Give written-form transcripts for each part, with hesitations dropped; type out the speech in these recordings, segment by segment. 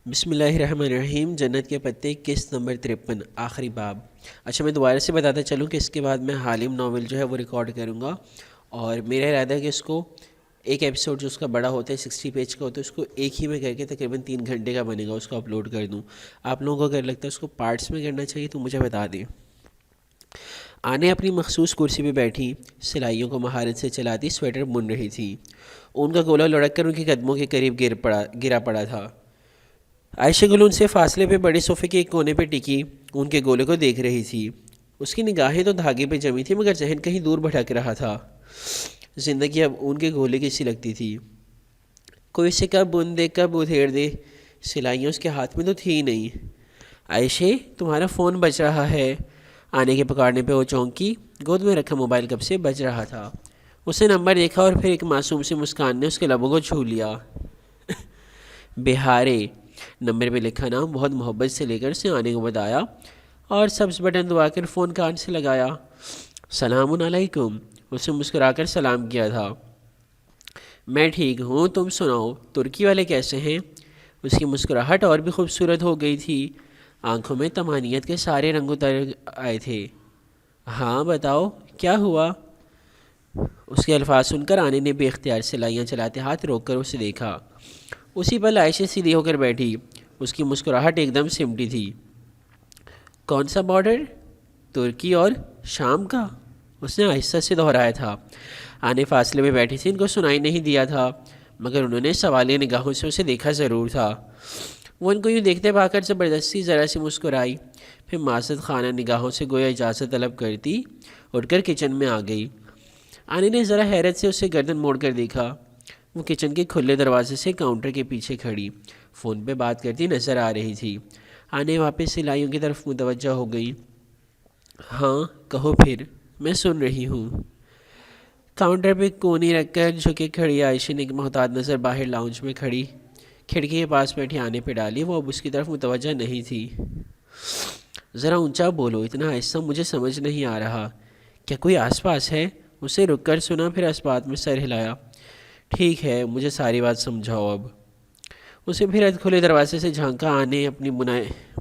بسم اللہ الرحمن الرحیم۔ جنت کے پتے قسط نمبر 53 آخری باب۔ اچھا، میں دوبارہ سے بتاتا چلوں کہ اس کے بعد میں حالم ناول جو ہے وہ ریکارڈ کروں گا، اور میرا ارادہ ہے کہ اس کو ایک ایپیسوڈ جو اس کا بڑا ہوتا ہے 60 پیج کا ہوتا ہے اس کو ایک ہی میں کر کے تقریباً 3 گھنٹے کا بنے گا، اس کو اپلوڈ کر دوں۔ آپ لوگوں کو اگر لگتا ہے اس کو پارٹس میں کرنا چاہیے تو مجھے بتا دیں۔ آنے اپنی مخصوص کرسی پہ بیٹھی، سلائیوں کو مہارت سے چلاتی سویٹر بن رہی تھی۔ ان کا گولا لڑک کر ان کے قدموں کے قریب گرا پڑا تھا۔ عائشہ گل ان سے فاصلے پہ بڑے صوفے کے ایک کونے پہ ٹکی ان کے گولے کو دیکھ رہی تھی۔ اس کی نگاہیں تو دھاگے پہ جمی تھی مگر ذہن کہیں دور بھٹک رہا تھا۔ زندگی اب ان کے گولے کی سی لگتی تھی۔ کوئی اسے کب بن دے کب ادھیڑ دے، سلائیاں اس کے ہاتھ میں تو تھی ہی نہیں۔ عائشہ، تمہارا فون بج رہا ہے۔ آنے کے پکارنے پہ وہ چونکی، گود میں رکھا موبائل کب سے بج رہا تھا۔ اس نے نمبر دیکھا اور پھر ایک معصوم سی مسکان نے اس کے لبوں کو چھو لیا۔ بہارے نمبر پہ لکھا نام بہت محبت سے لے کر اسے آنے کو بتایا اور سبز بٹن دبا کر فون کان سے لگایا۔ سلام علیکم، اسے مسکرا کر سلام کیا تھا۔ میں ٹھیک ہوں، تم سناؤ ترکی والے کیسے ہیں؟ اس کی مسکراہٹ اور بھی خوبصورت ہو گئی تھی، آنکھوں میں طمانینت کے سارے رنگ اتر آئے تھے۔ ہاں بتاؤ کیا ہوا؟ اس کے الفاظ سن کر آنے نے بے اختیار سلائیاں چلاتے ہاتھ روک کر اسے دیکھا۔ اسی پل عائشہ سیدھی ہو کر بیٹھی، اس کی مسکراہٹ ایک دم سمٹی تھی۔ کون سا بارڈر؟ ترکی اور شام کا؟ اس نے آہستہ سے دہرایا تھا۔ آنے فاصلے میں بیٹھی تھی، ان کو سنائی نہیں دیا تھا مگر انہوں نے سوالیہ نگاہوں سے اسے دیکھا ضرور تھا۔ وہ ان کو یوں دیکھتے پا کر زبردستی ذرا سی مسکرائی، پھر معذرت خانہ نگاہوں سے گویا اجازت طلب کرتی اٹھ کر کچن میں آ گئی۔ آنے نے ذرا حیرت سے اسے گردن موڑ کر دیکھا۔ وہ کچن کے کھلے دروازے سے کاؤنٹر کے پیچھے کھڑی فون پہ بات کرتی نظر آ رہی تھی۔ آنے واپس سلائیوں کی طرف متوجہ ہو گئی۔ ہاں کہو پھر، میں سن رہی ہوں۔ کاؤنٹر پہ کونی رکھ کر جھکے کھڑی عائشہ نے ایک محتاط نظر باہر لاؤنج میں کھڑی کھڑکی کے پاس بیٹھی آنے پہ ڈالی۔ وہ اب اس کی طرف متوجہ نہیں تھی۔ ذرا اونچا بولو، اتنا آہستہ مجھے سمجھ نہیں آ رہا۔ کیا کوئی آس پاس ہے؟ اسے رک کر سنا، پھر اس بات میں سر ہلایا۔ ٹھیک ہے، مجھے ساری بات سمجھاؤ اب۔ اسے پھر کھلے دروازے سے جھانکا۔ آنے اپنی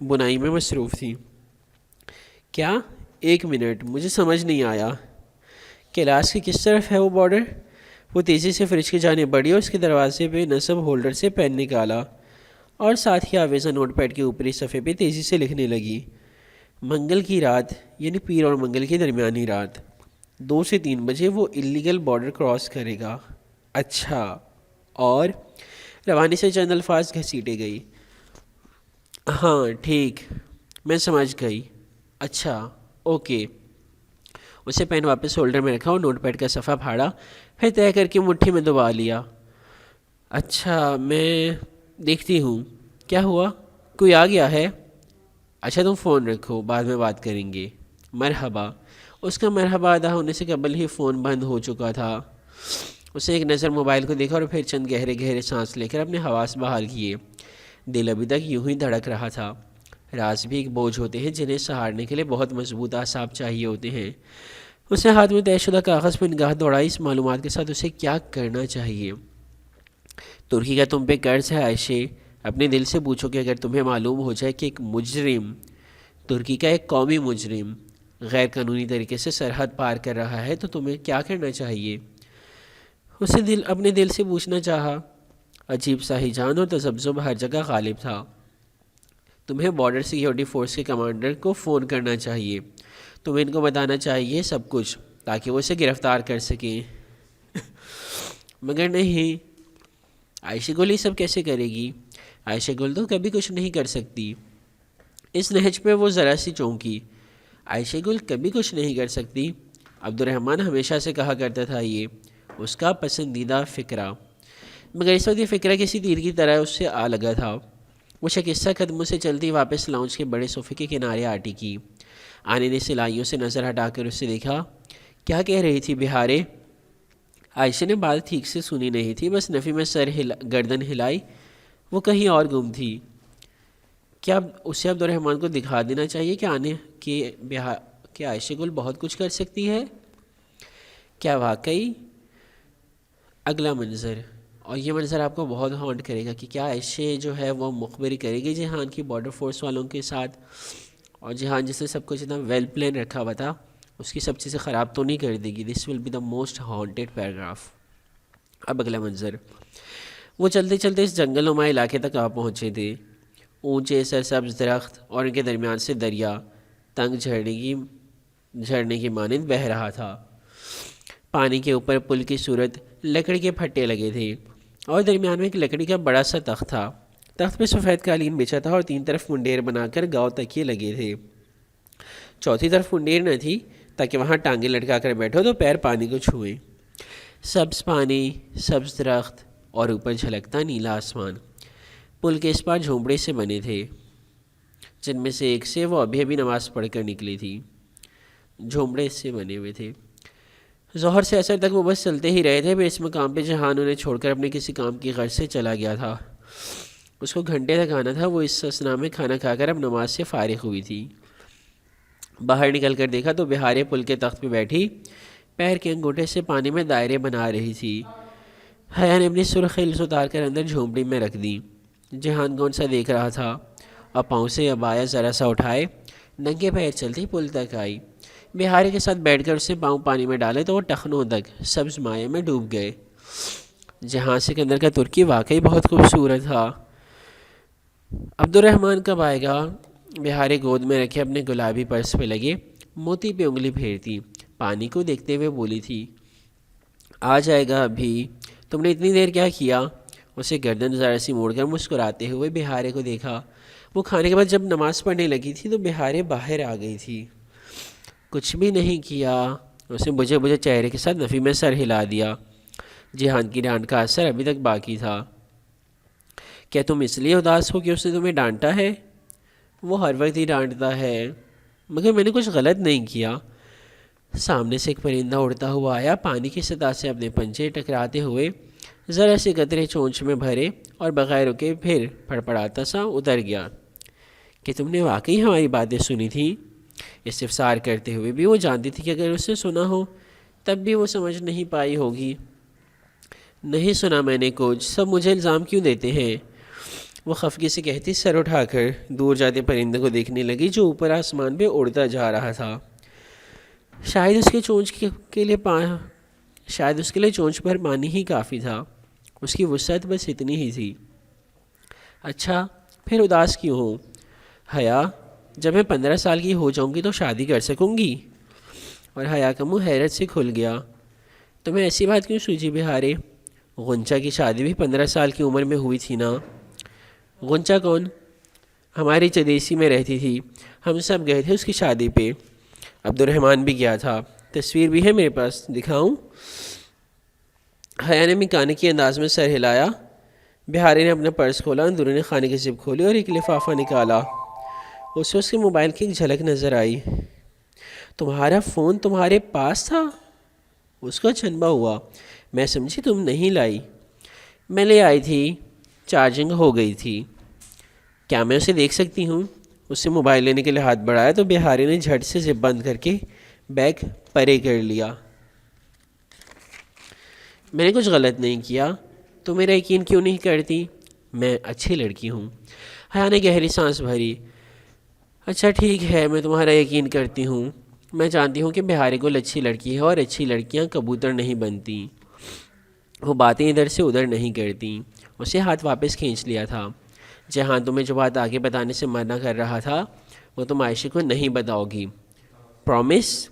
بنائی میں مصروف تھی۔ کیا؟ ایک منٹ، مجھے سمجھ نہیں آیا۔ کلاس کی کس طرف ہے وہ بارڈر؟ وہ تیزی سے فریج کی جانب بڑھی اور اس کے دروازے پہ نصب ہولڈر سے پین نکالا اور ساتھ ہی آویزہ نوٹ پیڈ کے اوپری صفحے پہ تیزی سے لکھنے لگی۔ منگل کی رات، یعنی پیر اور منگل کی درمیانی رات، 2 سے 3 بجے وہ الیگل بارڈر کراس کرے گا۔ اچھا، اور؟ روانی سے چند الفاظ گھسیٹے گئی۔ ہاں ٹھیک، میں سمجھ گئی۔ اچھا اوکے۔ اسے پین واپس ہولڈر میں رکھا اور نوٹ پیڈ کا صفحہ پھاڑا، پھر طے کر کے مٹھی میں دبا لیا۔ اچھا میں دیکھتی ہوں۔ کیا ہوا؟ کوئی آ گیا ہے؟ اچھا تم فون رکھو، بعد میں بات کریں گے۔ مرحبا۔ اس کا مرحبا ادا ہونے سے قبل ہی فون بند ہو چکا تھا۔ اس نے ایک نظر موبائل کو دیکھا اور پھر چند گہرے گہرے سانس لے کر اپنے حواس بحال کیے۔ دل ابھی تک یوں ہی دھڑک رہا تھا۔ راز بھی ایک بوجھ ہوتے ہیں جنہیں سہارنے کے لیے بہت مضبوط اعصاب چاہیے ہوتے ہیں۔ اس نے ہاتھ میں طے شدہ کاغذ پر نگاہ دوڑائی۔ اس معلومات کے ساتھ اسے کیا کرنا چاہیے؟ ترکی کا تم پہ قرض ہے عائشہ۔ اپنے دل سے پوچھو کہ اگر تمہیں معلوم ہو جائے کہ ایک مجرم، ترکی کا ایک قومی مجرم، غیر قانونی طریقے سے سرحد پار کر رہا ہے تو تمہیں کیا کرنا چاہیے؟ اسے اپنے دل سے پوچھنا چاہا۔ عجیب سا ہیجان اور تذبذب ہر جگہ غالب تھا۔ تمہیں بارڈر سیکیورٹی فورس کے کمانڈر کو فون کرنا چاہیے۔ تمہیں ان کو بتانا چاہیے سب کچھ تاکہ وہ اسے گرفتار کر سکیں۔ مگر نہیں، عائشہ گل یہ سب کیسے کرے گی؟ عائشہ گل تو کبھی کچھ نہیں کر سکتی۔ اس نہج پہ وہ ذرا سی چونکی۔ عائشہ گل کبھی کچھ نہیں کر سکتی؟ عبد الرحمن ہمیشہ سے کہا کرتا تھا، یہ اس کا پسندیدہ فقرہ، مگر اس وقت یہ فقرہ کسی تیر کی طرح اس سے آ لگا تھا۔ وہ شکستہ قدموں سے چلتی واپس لاؤنج کے بڑے صوفے کے کنارے آ ٹکی۔ آنے نے سلائیوں سے نظر ہٹا کر اسے دیکھا۔ کیا کہہ رہی تھی بہارے؟ عائشہ نے بات ٹھیک سے سنی نہیں تھی، بس نفی میں گردن ہلائی۔ وہ کہیں اور گم تھی۔ کیا اسے عبد الرحمن کو دکھا دینا چاہیے کہ آنے کہ عائشہ گل بہت کچھ کر سکتی ہے؟ کیا واقعی؟ اگلا منظر اور یہ منظر آپ کو بہت ہانٹ کرے گا کہ کیا ایشے جو ہے وہ مخبری کرے گی جہان کی بارڈر فورس والوں کے ساتھ، اور جہان جس نے سب کچھ اتنا ویل پلان رکھا ہوا تھا اس کی سب چیزیں خراب تو نہیں کر دے گی. This will be the most haunted paragraph. اب اگلا منظر. وہ چلتے چلتے اس جنگل نما علاقے تک آ پہنچے تھے. اونچے سرسبز درخت اور ان کے درمیان سے دریا تنگ جھرنے کی مانند بہہ رہا تھا. پانی کے اوپر پل کی صورت لکڑی کے پھٹے لگے تھے اور درمیان میں ایک لکڑی کا بڑا سا تخت تھا. تخت پہ سفید قالین بچھا تھا اور 3 طرف منڈیر بنا کر گاؤ تکیے لگے تھے. چوتھی طرف منڈیر نہ تھی تاکہ وہاں ٹانگیں لٹکا کر بیٹھو تو پیر پانی کو چھوئیں. سبز پانی، سبز درخت اور اوپر جھلکتا نیلا آسمان. پل کے اس پار جھونپڑے سے بنے تھے جن میں سے ایک سے وہ ابھی ابھی نماز پڑھ کر نکلی تھی. جھونپڑے اس سے بنے ہوئے تھے. ظہر سے عصر تک وہ بس چلتے ہی رہے تھے. پھر اس مقام پہ جہان انہیں چھوڑ کر اپنے کسی کام کی غرض سے چلا گیا تھا. اس کو گھنٹے تک آنا تھا. وہ اس اثنا میں کھانا کھا کر اب نماز سے فارغ ہوئی تھی. باہر نکل کر دیکھا تو بہارے پل کے تخت پہ بیٹھی پیر کے انگوٹھے سے پانی میں دائرے بنا رہی تھی. حیا نے اپنی سرخ ہلس اتار کر اندر جھونپڑی میں رکھ دی. جہان کون سا دیکھ رہا تھا اور پاؤں سے ابایا ذرا سا اٹھائے ننگے پیر چلتی پل تک آئی. بہارے کے ساتھ بیٹھ کر اسے پاؤں پانی میں ڈالے تو وہ ٹخنوں تک سبز مائع میں ڈوب گئے. جہاں سکندر کا ترکی واقعی بہت خوبصورت تھا. عبد الرحمن کب آئے گا؟ بہارے گود میں رکھے اپنے گلابی پرس پہ لگے موتی پہ انگلی پھیرتی پانی کو دیکھتے ہوئے بولی تھی. آ جائے گا ابھی. تم نے اتنی دیر کیا کیا؟ اسے گردن ذرا سی موڑ کر مسکراتے ہوئے بہارے کو دیکھا. وہ کھانے کے بعد جب نماز پڑھنے لگی تھی تو بہارے باہر آ گئی تھی. کچھ بھی نہیں کیا. اس نے بجھے بجھے چہرے کے ساتھ نفی میں سر ہلا دیا. جہان کی ڈانٹ کا اثر ابھی تک باقی تھا. کیا تم اس لیے اداس ہو کہ اس نے تمہیں ڈانٹا ہے؟ وہ ہر وقت ہی ڈانٹتا ہے مگر میں نے کچھ غلط نہیں کیا. سامنے سے ایک پرندہ اڑتا ہوا آیا. پانی کی سطح سے اپنے پنجے ٹکراتے ہوئے ذرا سے قطرے چونچ میں بھرے اور بغیر رکے پھر پھڑپڑاتا سا اتر گیا. کہ تم نے واقعی ہماری باتیں سنی تھیں؟ استفسار کرتے ہوئے بھی وہ جانتی تھی کہ اگر اس نے سنا ہو تب بھی وہ سمجھ نہیں پائی ہوگی. نہیں سنا میں نے کچھ. سب مجھے الزام کیوں دیتے ہیں؟ وہ خفگی سے کہتی سر اٹھا کر دور جاتے پرندے کو دیکھنے لگی جو اوپر آسمان پہ اڑتا جا رہا تھا. شاید اس کے لیے چونچ پر پانی ہی کافی تھا. اس کی وسعت بس اتنی ہی تھی. اچھا پھر اداس کیوں ہوں؟ حیا جب میں 15 سال کی ہو جاؤں گی تو شادی کر سکوں گی؟ اور حیا کا منہ حیرت سے کھل گیا. تمہیں ایسی بات کیوں سوچی بہارے؟ غنچہ کی شادی بھی 15 سال کی عمر میں ہوئی تھی نا؟ غنچہ کون؟ ہماری چدیسی میں رہتی تھی. ہم سب گئے تھے اس کی شادی پہ. عبد الرحمن بھی گیا تھا. تصویر بھی ہے میرے پاس، دکھاؤں؟ حیا نے مکانے کے انداز میں سر ہلایا. بہارے نے اپنا پرس کھولا، اندرون خانے کی زپ کھولی اور ایک لفافہ نکالا. اسے اس کے موبائل کی ایک جھلک نظر آئی. تمہارا فون تمہارے پاس تھا؟ اس کا چھنبا ہوا. میں سمجھی تم نہیں لائی. میں لے آئی تھی، چارجنگ ہو گئی تھی. کیا میں اسے دیکھ سکتی ہوں؟ اس سے موبائل لینے کے لیے ہاتھ بڑھایا تو بہارے نے جھٹ سے زپ بند کر کے بیگ پرے کر لیا. میں نے کچھ غلط نہیں کیا. تو میرا یقین کیوں نہیں کرتی؟ میں اچھی لڑکی ہوں. حیا نے گہری سانس بھری. اچھا ٹھیک ہے، میں تمہارا یقین کرتی ہوں. میں جانتی ہوں کہ بہارے گل اچھی لڑکی ہے اور اچھی لڑکیاں کبوتر نہیں بنتی. وہ باتیں ادھر سے ادھر نہیں کرتی. اسے ہاتھ واپس کھینچ لیا تھا. جہان تمہیں جو بات آگے بتانے سے منع کر رہا تھا وہ تم عائشہ کو نہیں بتاؤ گی. پرومس؟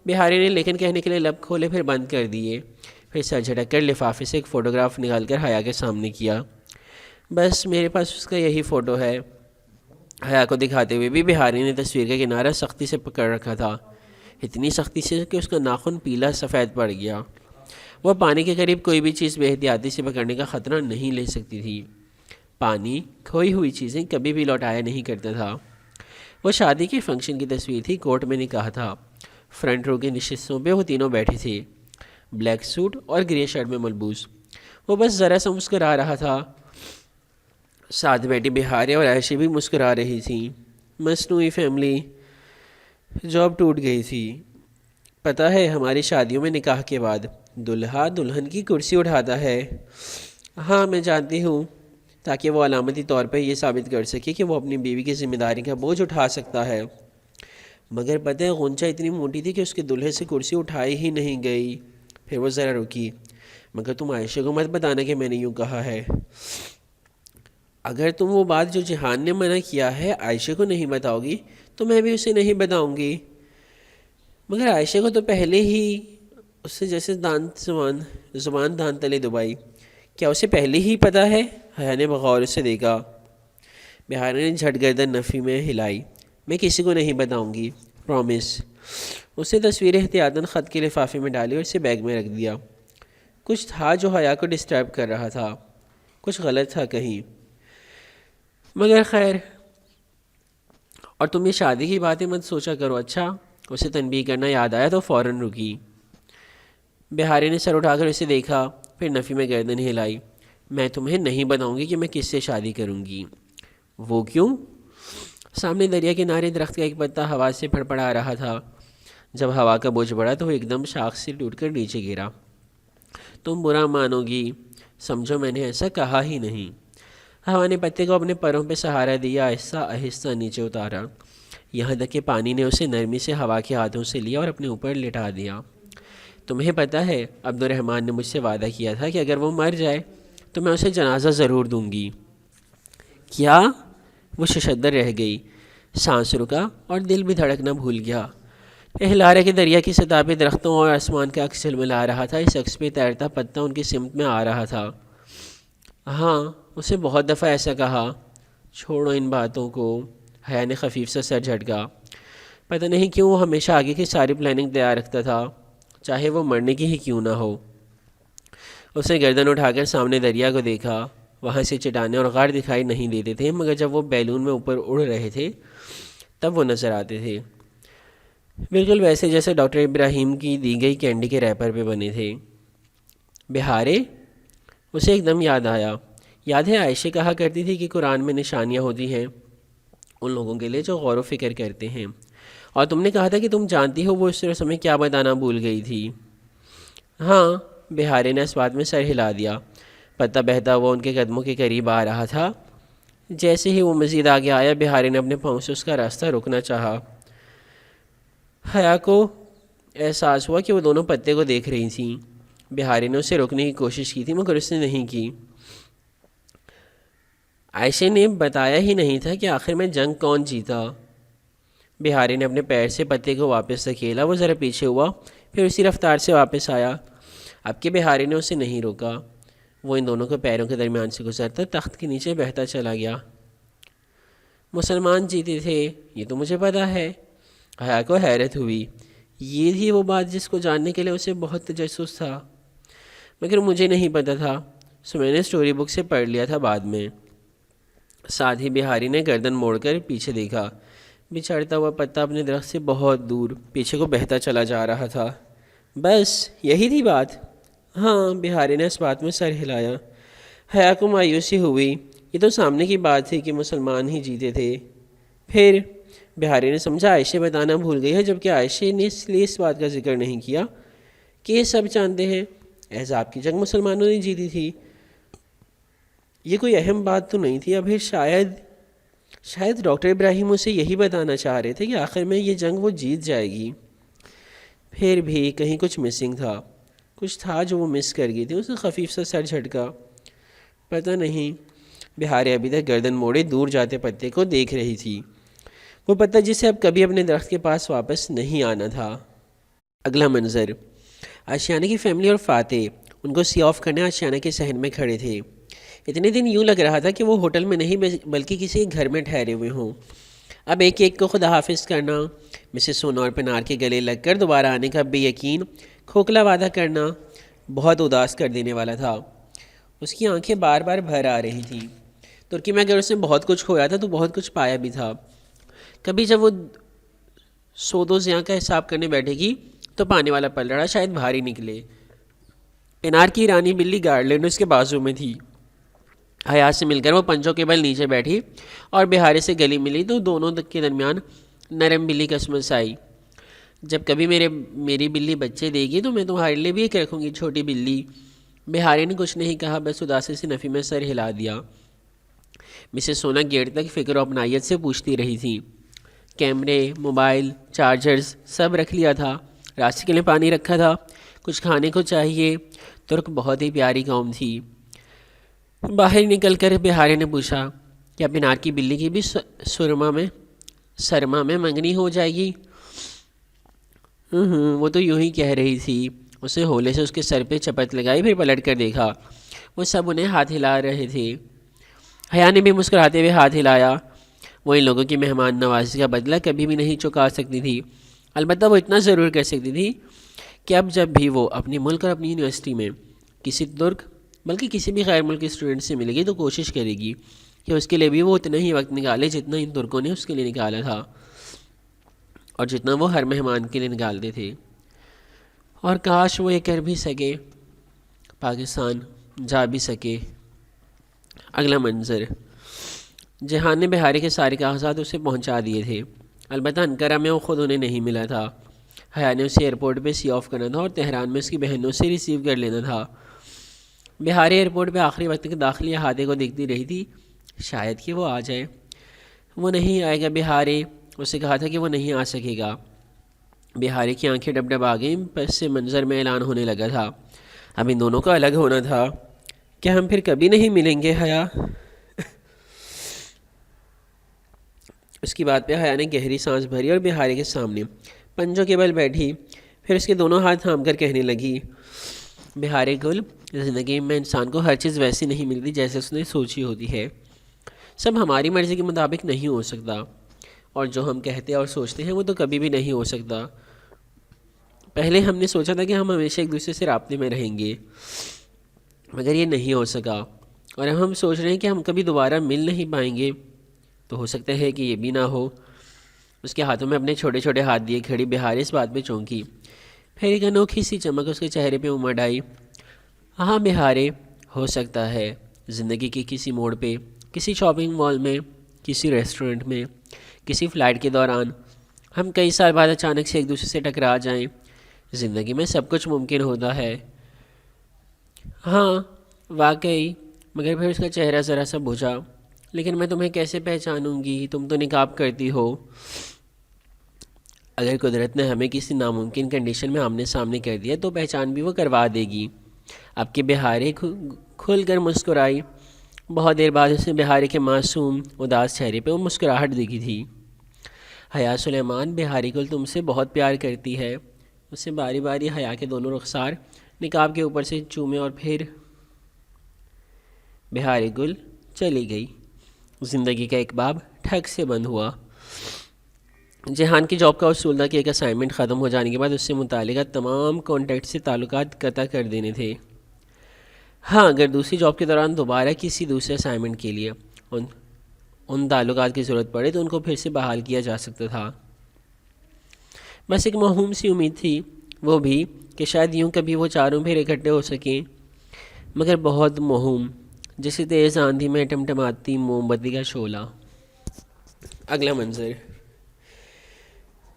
بہارے نے لیکن کہنے کے لیے لب کھولے پھر بند کر دیے. پھر سر جھٹک کر لفافے سے ایک فوٹوگراف نکال کر حیا کے سامنے کیا. بس میرے پاس اس کا یہی فوٹو ہے. حیا کو دکھاتے ہوئے بھی بہاری نے تصویر کا کنارہ سختی سے پکڑ رکھا تھا. اتنی سختی سے کہ اس کا ناخن پیلا سفید پڑ گیا. وہ پانی کے قریب کوئی بھی چیز بے احتیاطی سے پکڑنے کا خطرہ نہیں لے سکتی تھی. پانی کھوئی ہوئی چیزیں کبھی بھی لوٹایا نہیں کرتا تھا. وہ شادی کے فنکشن کی تصویر تھی. کورٹ میں نکاح تھا. فرنٹ رو کی نشستوں پہ وہ تینوں بیٹھے تھے، بلیک سوٹ اور گرے شرٹ میں ملبوس. وہ بس ذرا سا مسکرا رہا تھا. ساتھ بیٹھی بہارے اور عائشہ بھی مسکرا رہی تھیں. مصنوعی فیملی. جاب ٹوٹ گئی تھی. پتہ ہے ہماری شادیوں میں نکاح کے بعد دلہا دلہن کی کرسی اٹھاتا ہے. ہاں میں جانتی ہوں، تاکہ وہ علامتی طور پر یہ ثابت کر سکے کہ وہ اپنی بیوی کی ذمہ داری کا بوجھ اٹھا سکتا ہے۔ مگر پتہ ہے غنچہ اتنی موٹی تھی کہ اس کے دلہے سے کرسی اٹھائی ہی نہیں گئی۔ پھر وہ ذرا رکی۔ مگر تم عائشہ کو مت بتانا کہ میں نے یوں کہا ہے۔ اگر تم وہ بات جو جہان نے منع کیا ہے عائشہ کو نہیں بتاؤ گی تو میں بھی اسے نہیں بتاؤں گی۔ مگر عائشہ کو تو پہلے ہی اس سے جیسے زبان دان تلے دبائی۔ کیا اسے پہلے ہی پتہ ہے؟ حیا نے بغور اسے دیکھا۔ بہار نے جھٹ گردن نفی میں ہلائی۔ میں کسی کو نہیں بتاؤں گی، پرومس۔ اس نے تصویر احتیاطاً خط کے لفافے میں ڈالی اور اسے بیگ میں رکھ دیا۔ کچھ تھا جو حیا کو ڈسٹرب کر رہا تھا، کچھ غلط تھا کہیں، مگر خیر۔ اور تم یہ شادی کی باتیں مت سوچا کرو، اچھا؟ اسے تنبیہ کرنا یاد آیا تو فوراً رکی۔ بہارے نے سر اٹھا کر اسے دیکھا، پھر نفی میں گردن ہلائی۔ میں تمہیں نہیں بتاؤں گی کہ میں کس سے شادی کروں گی۔ وہ کیوں؟ سامنے دریا کنارے درخت کا ایک پتا ہوا سے پھڑپڑا رہا تھا۔ جب ہوا کا بوجھ بڑھا تو وہ ایک دم شاخ سے ٹوٹ کر نیچے گرا۔ تم برا مانو گی، سمجھو میں نے ایسا کہا ہی نہیں۔ ہوا نے پتے کو اپنے پروں پہ سہارا دیا، آہستہ آہستہ نیچے اتارا، یہاں تک کہ پانی نے اسے نرمی سے ہوا کے ہاتھوں سے لیا اور اپنے اوپر لٹا دیا۔ تمہیں پتہ ہے عبد الرحمن نے مجھ سے وعدہ کیا تھا کہ اگر وہ مر جائے تو میں اسے جنازہ ضرور دوں گی۔ کیا؟ وہ ششدر رہ گئی، سانس رکا اور دل بھی دھڑکنا بھول گیا۔ اہلا رہے کہ دریا کی سطح پہ درختوں اور آسمان کا عکس جھلملا رہا تھا، اس عکس پہ تیرتا پتا ان کی سمت میں آ رہا تھا۔ ہاں، اسے بہت دفعہ ایسا کہا۔ چھوڑو ان باتوں کو، حیا نے خفیف سا سر جھٹکا۔ پتہ نہیں کیوں وہ ہمیشہ آگے کی ساری پلاننگ تیار رکھتا تھا، چاہے وہ مرنے کی ہی کیوں نہ ہو۔ اس نے گردن اٹھا کر سامنے دریا کو دیکھا۔ وہاں سے چٹانیں اور غار دکھائی نہیں دیتے تھے، مگر جب وہ بیلون میں اوپر اڑ رہے تھے تب وہ نظر آتے تھے، بالکل ویسے جیسے ڈاکٹر ابراہیم کی دی گئی کینڈی کے ریپر پہ بنے تھے۔ بہارے؟ اسے ایک دم یاد آیا۔ یاد ہے عائشہ کہا کرتی تھی کہ قرآن میں نشانیاں ہوتی ہیں ان لوگوں کے لیے جو غور و فکر کرتے ہیں، اور تم نے کہا تھا کہ تم جانتی ہو وہ اس رسم میں کیا بتانا بھول گئی تھی۔ ہاں، بہارے نے اس بات میں سر ہلا دیا۔ پتا بہتا ہوا ان کے قدموں کے قریب آ رہا تھا۔ جیسے ہی وہ مزید آگے آیا بہارے نے اپنے پاؤں سے اس کا راستہ روکنا چاہا۔ حیا کو احساس ہوا کہ وہ دونوں پتے کو دیکھ رہی تھیں۔ بہارے نے اسے روکنے کی کوشش کی تھی مگر اس نے نہیں کی۔ عائشہ نے بتایا ہی نہیں تھا کہ آخر میں جنگ کون جیتا۔ بہارے نے اپنے پیر سے پتے کو واپس دھکیلا، وہ ذرا پیچھے ہوا، پھر اسی رفتار سے واپس آیا۔ اب کہ بہارے نے اسے نہیں روکا، وہ ان دونوں کے پیروں کے درمیان سے گزرتا تخت کے نیچے بہتا چلا گیا۔ مسلمان جیتے تھے، یہ تو مجھے پتہ ہے۔ حیا کو حیرت ہوئی۔ یہ تھی وہ بات جس کو جاننے کے لیے اسے بہت تجسس تھا، مگر مجھے نہیں پتہ تھا، سو میں نے اسٹوری بک سے پڑھ لیا تھا بعد میں۔ ساتھ ہی بہاری نے گردن موڑ کر پیچھے دیکھا۔ بچھڑتا ہوا پتا اپنے درخت سے بہت دور پیچھے کو بہتا چلا جا رہا تھا۔ بس یہی تھی بات؟ ہاں، بہاری نے اس بات میں سر ہلایا۔ حیا کو مایوسی ہوئی۔ یہ تو سامنے کی بات تھی کہ مسلمان ہی جیتے تھے۔ پھر بہاری نے سمجھا عائشہ بتانا بھول گئی ہے، جبکہ عائشہ نے اس لیے اس بات کا ذکر نہیں کیا کہ یہ سب جانتے ہیں احزاب کی جنگ مسلمانوں نے جیتی تھی۔ یہ کوئی اہم بات تو نہیں تھی۔ اب پھر شاید ڈاکٹر ابراہیم اسے یہی بتانا چاہ رہے تھے کہ آخر میں یہ جنگ وہ جیت جائے گی۔ پھر بھی کہیں کچھ مسنگ تھا، کچھ تھا جو وہ مس کر گئی تھی۔ اس نے خفیف سا سر جھٹکا۔ پتہ نہیں۔ بہارے ابھی تک گردن موڑے دور جاتے پتے کو دیکھ رہی تھی، وہ پتا جسے اب کبھی اپنے درخت کے پاس واپس نہیں آنا تھا۔ اگلا منظر، آشیانہ کی فیملی اور فاتح ان کو سی آف کرنے آشیانہ کے صحن میں کھڑے تھے۔ اتنے دن یوں لگ رہا تھا کہ وہ ہوٹل میں نہیں بلکہ کسی گھر میں ٹھہرے ہوئے ہوں۔ اب ایک ایک کو خدا حافظ کرنا، مسز سونا اور پنار کے گلے لگ کر دوبارہ آنے کا بے یقین کھوکھلا وعدہ کرنا بہت اداس کر دینے والا تھا۔ اس کی آنکھیں بار بار بھر آ رہی تھیں۔ ترکی میں اگر اس نے بہت کچھ کھویا تھا تو بہت کچھ پایا بھی تھا۔ کبھی جب وہ سود و زیاں کا حساب کرنے بیٹھے گی تو پانے والا پلڑا شاید بھاری نکلے۔ پنار کی رانی بلی گارلینڈ اس کے بازو میں تھی۔ حیا سے مل کر وہ پنجوں کے بل نیچے بیٹھی اور بہارے سے گلی ملی تو دونوں کے درمیان نرم بلی قسمت آئی۔ جب کبھی میری بلی بچے دے گی تو میں تمہارے لیے بھی ایک رکھوں گی چھوٹی بلی، بہاری نے کچھ نہیں کہا، بس اداسی سے نفی میں سر ہلا دیا۔ مسز سونا گیٹ تک فکر و اپنائیت سے پوچھتی رہی تھی۔ کیمرے، موبائل، چارجرز سب رکھ لیا تھا، راستے کے لیے پانی رکھا تھا، کچھ کھانے کو چاہیے۔ ترک بہت ہی پیاری قوم تھی۔ باہر نکل کر بہاری نے پوچھا، کیا پنار کی بلی کی بھی سرما میں منگنی ہو جائے گی؟ وہ تو یوں ہی کہہ رہی تھی۔ اس نے ہولے سے اس کے سر پہ چپت لگائی، پھر پلٹ کر دیکھا، وہ سب انہیں ہاتھ ہلا رہے تھے۔ حیا نے بھی مسکراتے ہوئے ہاتھ ہلایا۔ وہ ان لوگوں کی مہمان نوازی کا بدلہ کبھی بھی نہیں چکا سکتی تھی، البتہ وہ اتنا ضرور کر سکتی تھی کہ اب جب بھی وہ اپنے ملک اور اپنی یونیورسٹی میں کسی ترک بلکہ کسی بھی غیر ملکی اسٹوڈنٹ سے ملے گی تو کوشش کرے گی کہ اس کے لیے بھی وہ اتنا ہی وقت نکالے جتنا ان ترکوں نے اس کے لیے نکالا تھا اور جتنا وہ ہر مہمان کے لیے نکالتے تھے۔ اور کاش وہ یہ کر بھی سکے، پاکستان جا بھی سکے۔ اگلا منظر، جہان نے بہاری کے سارے کاغذات اسے پہنچا دیے تھے، البتہ انقرہ میں وہ خود انہیں نہیں ملا تھا۔ حیا نے اسے ایئرپورٹ پہ سی آف کرنا تھا اور تہران میں اس کی بہنوں سے ریسیو کر لینا تھا۔ بہاری ایئرپورٹ پہ آخری وقت کے داخلی احاطے کو دیکھتی رہی تھی، شاید کہ وہ آ جائے۔ وہ نہیں آئے گا، بہاری اسے کہا تھا کہ وہ نہیں آ سکے گا۔ بہاری کی آنکھیں ڈب ڈب آ گئیں، پس منظر میں اعلان ہونے لگا تھا، اب ان دونوں کا الگ ہونا تھا۔ کیا ہم پھر کبھی نہیں ملیں گے حیا؟ اس کی بات پہ حیا نے گہری سانس بھری اور بہاری کے سامنے پنجوں کے بل بیٹھی، پھر اس کے دونوں ہاتھ تھام کر کہنے لگی، بہاری گل، زندگی میں انسان کو ہر چیز ویسی نہیں ملتی جیسے اس نے سوچی ہوتی ہے، سب ہماری مرضی کے مطابق نہیں ہو سکتا، اور جو ہم کہتے اور سوچتے ہیں وہ تو کبھی بھی نہیں ہو سکتا۔ پہلے ہم نے سوچا تھا کہ ہم ہمیشہ ایک دوسرے سے رابطے میں رہیں گے، مگر یہ نہیں ہو سکا، اور اب ہم سوچ رہے ہیں کہ ہم کبھی دوبارہ مل نہیں پائیں گے، تو ہو سکتا ہے کہ یہ بھی نہ ہو۔ اس کے ہاتھوں میں اپنے چھوٹے چھوٹے ہاتھ دیے کھڑی بہاری اس بات پہ چونکی، پھر ایک انوکھی سی چمک اس کے چہرے پہ امڑ آئی۔ ہاں بہارے، ہو سکتا ہے زندگی کے کسی موڑ پہ، کسی شاپنگ مال میں، کسی ریسٹورنٹ میں، کسی فلائٹ کے دوران ہم کئی سال بعد اچانک سے ایک دوسرے سے ٹکرا جائیں۔ زندگی میں سب کچھ ممکن ہوتا ہے۔ ہاں واقعی، مگر پھر اس کا چہرہ ذرا سا بجھا، لیکن میں تمہیں کیسے پہچانوں گی، تم تو نقاب کرتی ہو۔ اگر قدرت نے ہمیں کسی ناممکن کنڈیشن میں آمنے سامنے کر دیا تو پہچان بھی وہ کروا دے گی۔ اب کے بہارے کھل کر مسکرائی۔ بہت دیر بعد اس نے بہاری کے معصوم اداس چہرے پہ وہ مسکراہٹ دیکھی تھی۔ حیا سلیمان، بہاری گل تم سے بہت پیار کرتی ہے۔ اس سے باری باری حیا کے دونوں رخسار نقاب کے اوپر سے چومے اور پھر بہاری گل چلی گئی۔ زندگی کا ایک باب ٹھک سے بند ہوا۔ جہان کی جاب کا اصول تھا کہ ایک اسائنمنٹ ختم ہو جانے کے بعد اس سے متعلقہ تمام کانٹیکٹ سے تعلقات قطع کر دینے تھے۔ ہاں، اگر دوسری جاب کے دوران دوبارہ کسی دوسرے اسائنمنٹ کے لیے ان تعلقات کی ضرورت پڑے تو ان کو پھر سے بحال کیا جا سکتا تھا۔ بس ایک موہوم سی امید تھی، وہ بھی کہ شاید یوں کبھی وہ چاروں پھر اکٹھے ہو سکیں، مگر بہت موہوم، جیسے تیز آندھی میں ٹمٹماتی موم بتی کا شعلہ۔ اگلا منظر،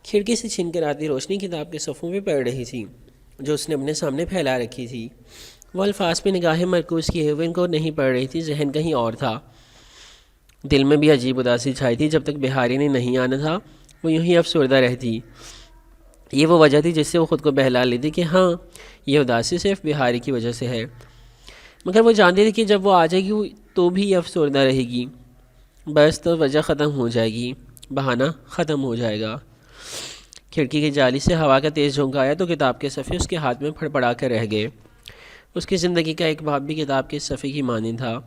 کھڑکی سے چھن کر آتی روشنی کتاب کے صفحوں پہ پڑ رہی تھی جو اس نے اپنے سامنے پھیلا رکھی تھی۔ وہ الفاظ پہ نگاہیں مرکوز کیے ہوئے ان کو نہیں پڑھ رہی تھی، ذہن کہیں اور تھا۔ دل میں بھی عجیب اداسی چھائی تھی۔ جب تک بہاری نے نہیں آنا تھا وہ یوں ہی افسردہ رہتی۔ یہ وہ وجہ تھی جس سے وہ خود کو بہلا لیتی کہ ہاں، یہ اداسی صرف بہاری کی وجہ سے ہے، مگر وہ جانتی تھی کہ جب وہ آ جائے گی تو بھی یہ افسردہ رہے گی، بس تو وجہ ختم ہو جائے گی، بہانہ ختم ہو جائے گا۔ کھڑکی کی جالی سے ہوا کا تیز جھونکا آیا تو کتاب کے صفحے اس کے ہاتھ میں پھڑپڑا کر رہ گئے۔ اس کی زندگی کا ایک باب بھی کتاب کے صفحے کی مانند تھا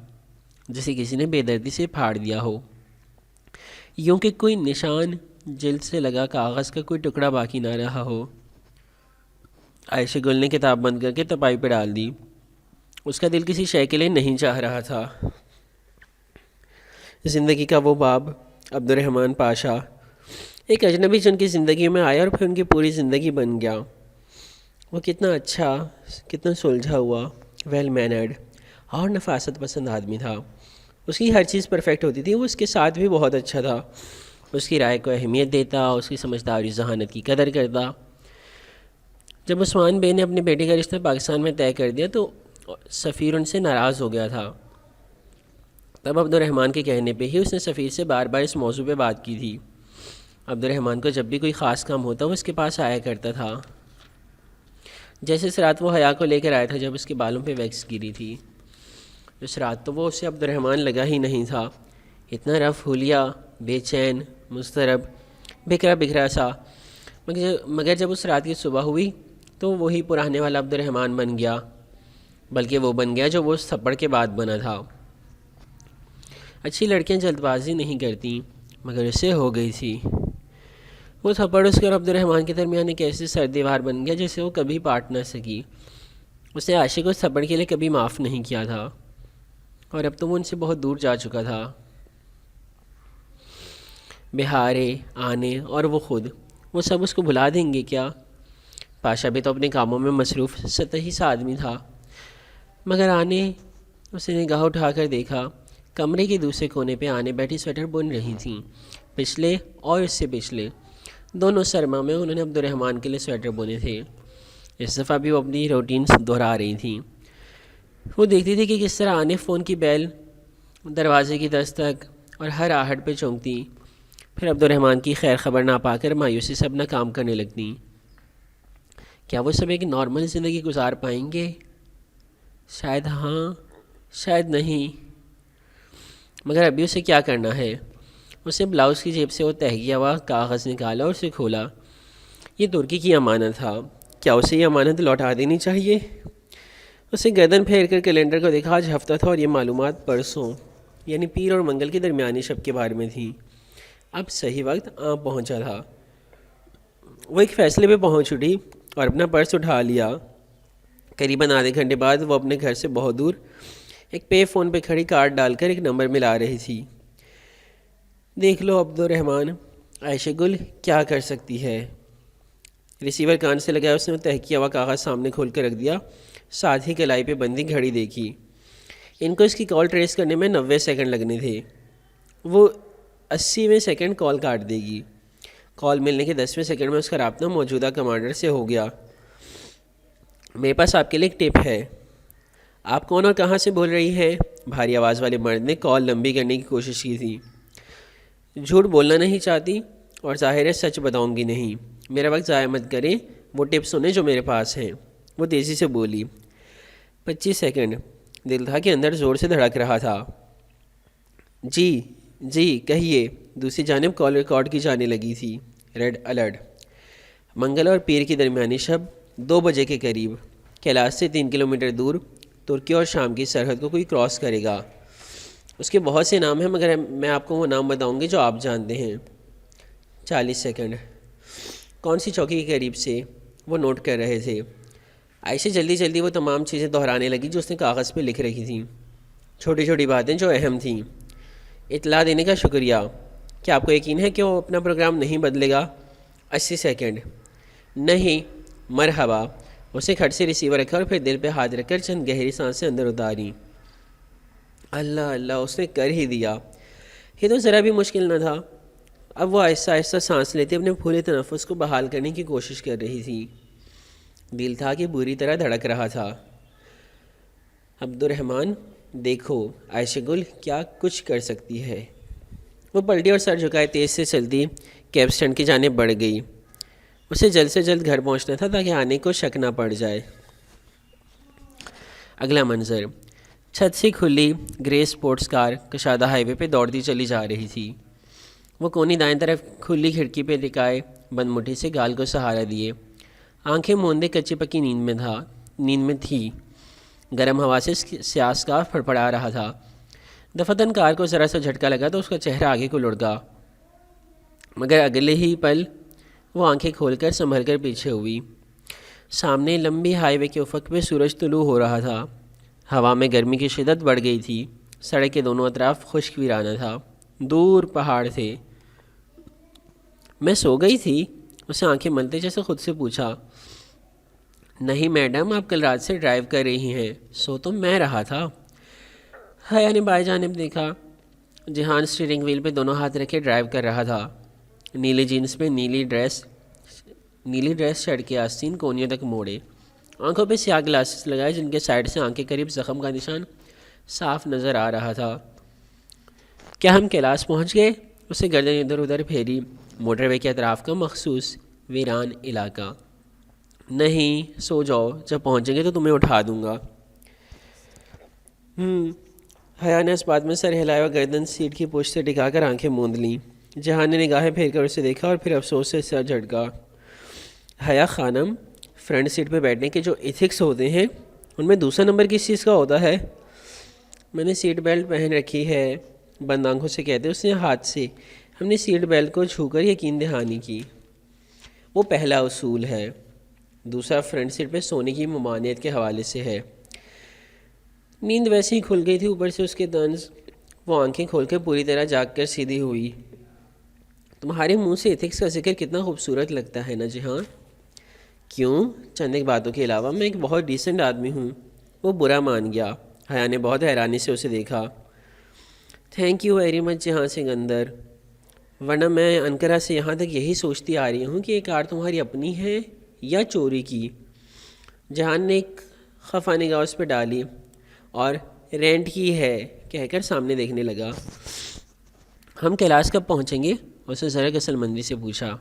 جسے کسی نے بے دردی سے پھاڑ دیا ہو، یوں کہ کوئی نشان، جلد سے لگا کاغذ کا کوئی ٹکڑا باقی نہ رہا ہو۔ عائشہ گل نے کتاب بند کر کے تپائی پہ ڈال دی۔ اس کا دل کسی شے کے لیے نہیں چاہ رہا تھا۔ زندگی کا وہ باب، عبد الرحمن پاشا، ایک اجنبی جن کی زندگی میں آیا اور پھر ان کی پوری زندگی بن گیا۔ وہ کتنا اچھا، کتنا سلجھا ہوا، ویل مینرڈ اور نفاست پسند آدمی تھا۔ اس کی ہر چیز پرفیکٹ ہوتی تھی۔ وہ اس کے ساتھ بھی بہت اچھا تھا، اس کی رائے کو اہمیت دیتا، اس کی سمجھداری ذہانت کی قدر کرتا۔ جب عثمان بے نے اپنے بیٹے کا رشتہ پاکستان میں طے کر دیا تو سفیر ان سے ناراض ہو گیا تھا۔ تب عبد الرحمن کے کہنے پہ ہی اس نے سفیر سے بار بار اس موضوع پہ بات کی تھی۔ عبد الرحمن کو جب بھی کوئی خاص کام ہوتا وہ اس کے پاس آیا کرتا تھا۔ جیسے اس رات وہ حیا کو لے کر آیا تھا جب اس کے بالوں پہ ویکس گری تھی۔ اس رات تو وہ اسے عبد الرحمن لگا ہی نہیں تھا، اتنا رف حلیہ، بے چین، مضطرب، بکھرا بکھرا سا۔ مگر جب اس رات کی صبح ہوئی تو وہی پرانے والا عبد الرحمن بن گیا، بلکہ وہ بن گیا جو وہ اس تھپڑ کے بعد بنا تھا۔ اچھی لڑکیاں جلد بازی نہیں کرتیں، مگر اسے ہو گئی تھی۔ وہ تھپڑ اس کے اور عبد الرحمن کے درمیان ایک ایسی سرد دیوار بن گیا جسے وہ کبھی پاٹ نہ سکی۔ اس نے عاشق کو اس تھپڑ کے لیے کبھی معاف نہیں کیا تھا، اور اب تو وہ ان سے بہت دور جا چکا تھا۔ بہارے، آنے اور وہ خود، وہ سب اس کو بھلا دیں گے کیا؟ پاشا بھی تو اپنے کاموں میں مصروف سطحی سا آدمی تھا، مگر آنے اسے نگاہ اٹھا کر دیکھا۔ کمرے کے دوسرے کونے پہ آنے بیٹھی سویٹر بن رہی تھیں، پچھلے اور اس سے پچھلے دونوں سرما میں انہوں نے عبد الرحمن کے لیے سویٹر بنے تھے۔ اس دفعہ بھی وہ اپنی روٹینز دہرا رہی تھیں۔ وہ دیکھتی تھی کہ کس طرح آنے فون کی بیل، دروازے کی دستک اور ہر آہٹ پہ چونکتی، پھر عبد الرحمن کی خیر خبر نہ پا کر مایوسی سے اپنا کام کرنے لگتیں۔ کیا وہ سب ایک نارمل زندگی گزار پائیں گے؟ شاید ہاں، شاید نہیں، مگر ابھی اسے کیا کرنا ہے؟ اسے بلاؤز کی جیب سے وہ تہگیا ہوا کاغذ نکالا اور اسے کھولا۔ یہ ترکی کی امانت تھا، کیا اسے یہ امانت لوٹا دینی چاہیے؟ اسے گردن پھیر کر کیلنڈر کو دیکھا، آج ہفتہ تھا اور یہ معلومات پرسوں یعنی پیر اور منگل کی درمیانی شب کے بارے میں تھیں۔ اب صحیح وقت پہنچا تھا۔ وہ ایک فیصلے پہ پہنچ اٹھی اور اپنا پرس اٹھا لیا۔ قریباً آدھے گھنٹے بعد وہ اپنے گھر سے بہت دور ایک پے فون پہ کھڑی کارڈ ڈال کر ایک نمبر ملا رہی تھی۔ دیکھ لو عبد الرحمن، عائشہ گل کیا کر سکتی ہے۔ ریسیور کان سے لگایا، اس نے تہکیا ہوا کاغذ سامنے کھول کر رکھ دیا، ساتھ ہی کلائی پہ بندی گھڑی دیکھی۔ ان کو اس کی کال ٹریس کرنے میں 90 سیکنڈ لگنے تھے، وہ 80ویں سیکنڈ کال کاٹ دے گی۔ کال ملنے کے 10ویں سیکنڈ میں اس کا رابطہ موجودہ کمانڈر سے ہو گیا۔ میرے پاس آپ کے لیے ایک ٹپ ہے۔ آپ کون اور کہاں سے بول رہی ہیں؟ بھاری آواز والے مرد نے کال لمبی کرنے کی کوشش کی تھی۔ جھوٹ بولنا نہیں چاہتی اور ظاہر ہے سچ بتاؤں گی نہیں۔ میرا وقت ضائع مت کریں، وہ ٹپ سنیں جو میرے پاس ہیں۔ وہ تیزی سے بولی۔ 25 سیکنڈ۔ دل تھا کہ اندر زور سے دھڑک رہا تھا۔ جی جی کہیے۔ دوسری جانب کال ریکارڈ کی جانے لگی تھی۔ ریڈ الرٹ، منگل اور پیر کی درمیانی شب 2 بجے کے قریب کیلاش سے 3 کلومیٹر دور ترکی اور شام کی سرحد کو کوئی کراس کرے گا۔ اس کے بہت سے نام ہیں، مگر میں آپ کو وہ نام بتاؤں گی جو آپ جانتے ہیں۔ 40 سیکنڈ۔ کون سی چوکی کے قریب سے؟ وہ نوٹ کر رہے تھے۔ عائشہ جلدی جلدی وہ تمام چیزیں دہرانے لگی جو اس نے کاغذ پہ لکھ رکھی تھیں، چھوٹی چھوٹی باتیں جو اہم تھیں۔ اطلاع دینے کا شکریہ۔ کیا آپ کو یقین ہے کہ وہ اپنا پروگرام نہیں بدلے گا؟ 80 سیکنڈ۔ نہیں، مرحبا۔ اسے کھٹ سے ریسیور رکھا اور پھر دل پہ ہاتھ رکھ کر چند گہری سانسیں اندر اتاری۔ اللہ اللہ، اس نے کر ہی دیا۔ یہ تو ذرا بھی مشکل نہ تھا۔ اب وہ آہستہ آہستہ سانس لیتے اپنے پھولے تنفس کو بحال کرنے کی کوشش کر رہی تھی۔ دل تھا کہ بری طرح دھڑک رہا تھا۔ عبد الرحمن، دیکھو عائشہ گل کیا کچھ کر سکتی ہے۔ وہ پلٹی اور سر جھکائے تیز سے چلتی کیب اسٹینڈ کی جانب بڑھ گئی۔ اسے جلد سے جلد گھر پہنچنا تھا تاکہ آنے کو شک نہ پڑ جائے۔ اگلا منظر، چھت سے کھلی گرے سپورٹس کار کشادہ ہائی وے پہ دوڑتی چلی جا رہی تھی۔ وہ کونی دائیں طرف کھلی کھڑکی پہ ٹکائے بند مٹھی سے گال کو سہارا دیے، آنکھیں موندے کچی پکی نیند میں تھی۔ گرم ہوا سے سیاہ اسکارف پھڑپڑا رہا تھا۔ دفتن کار کو ذرا سا جھٹکا لگا تو اس کا چہرہ آگے کو لڑکا، مگر اگلے ہی پل وہ آنکھیں کھول کر سنبھل کر پیچھے ہوئی۔ سامنے لمبی ہائی وے کے افق پہ سورج طلوع ہو رہا تھا۔ ہوا میں گرمی کی شدت بڑھ گئی تھی۔ سڑک کے دونوں اطراف خشک ویرانہ تھا، دور پہاڑ تھے۔ میں سو گئی تھی؟ اسے آنکھیں ملتے جیسے خود سے پوچھا۔ نہیں میڈم، آپ کل رات سے ڈرائیو کر رہی ہیں۔ سو تو میں رہا تھا۔ حیا نے بائیں جانب دیکھا۔ جہان اسٹیئرنگ ویل پہ دونوں ہاتھ رکھے ڈرائیو کر رہا تھا۔ نیلی جینس پہ نیلی ڈریس شرٹ کے آستین کونیوں تک موڑے، آنکھوں پہ سیاہ گلاسز لگائے جن کے سائڈ سے آنکھ کے قریب زخم کا نشان صاف نظر آ رہا تھا۔ کیا ہم کلاس پہنچ گئے؟ اسے گردن ادھر ادھر پھیری۔ موٹر وے کے اطراف کا مخصوص ویران علاقہ۔ نہیں، سو جاؤ، جب پہنچیں گے تو تمہیں اٹھا دوں گا۔ حیا نے اس بات میں سر ہلایا اور گردن سیٹ کی پشت سے ٹکا کر آنکھیں موند لیں۔ جہان نے نگاہیں پھیر کر اسے دیکھا اور پھر افسوس سے سر جھٹکا۔ حیا خانم، فرنٹ سیٹ پہ بیٹھنے کے جو ایتھکس ہوتے ہیں ان میں دوسرا نمبر کس چیز کا ہوتا ہے؟ میں نے سیٹ بیلٹ پہن رکھی ہے، بند آنکھوں سے کہتے اس نے ہاتھ سے۔ ہم نے سیٹ بیلٹ کو چھو کر یقین دہانی کی۔ وہ پہلا اصول ہے۔ دوسرا فرنٹ سیٹ پہ سونے کی ممانعت کے حوالے سے ہے۔ نیند ویسے ہی کھل گئی تھی، اوپر سے اس کے طنز۔ وہ آنکھیں کھول کے پوری طرح جاگ کر سیدھی ہوئی۔ تمہارے منہ سے ایتھکس کا ذکر کتنا خوبصورت لگتا ہے نا جہاں۔ کیوں؟ چند ایک باتوں کے علاوہ میں ایک بہت ڈیسنٹ آدمی ہوں۔ وہ برا مان گیا۔ حیا نے بہت حیرانی سے اسے دیکھا۔ تھینک یو ویری مچ جہاں سکندر، ورنہ میں انقرہ سے یہاں تک یہی سوچتی آ رہی ہوں کہ یہ کار تمہاری اپنی ہے یا چوری کی۔ جہان نے ایک خفا نگاہ اس پہ ڈالی اور رینٹ کی ہے کہہ کر سامنے دیکھنے لگا۔ ہم کلاس کب پہنچیں گے؟ اسے ذرا عقل مندی سے پوچھا۔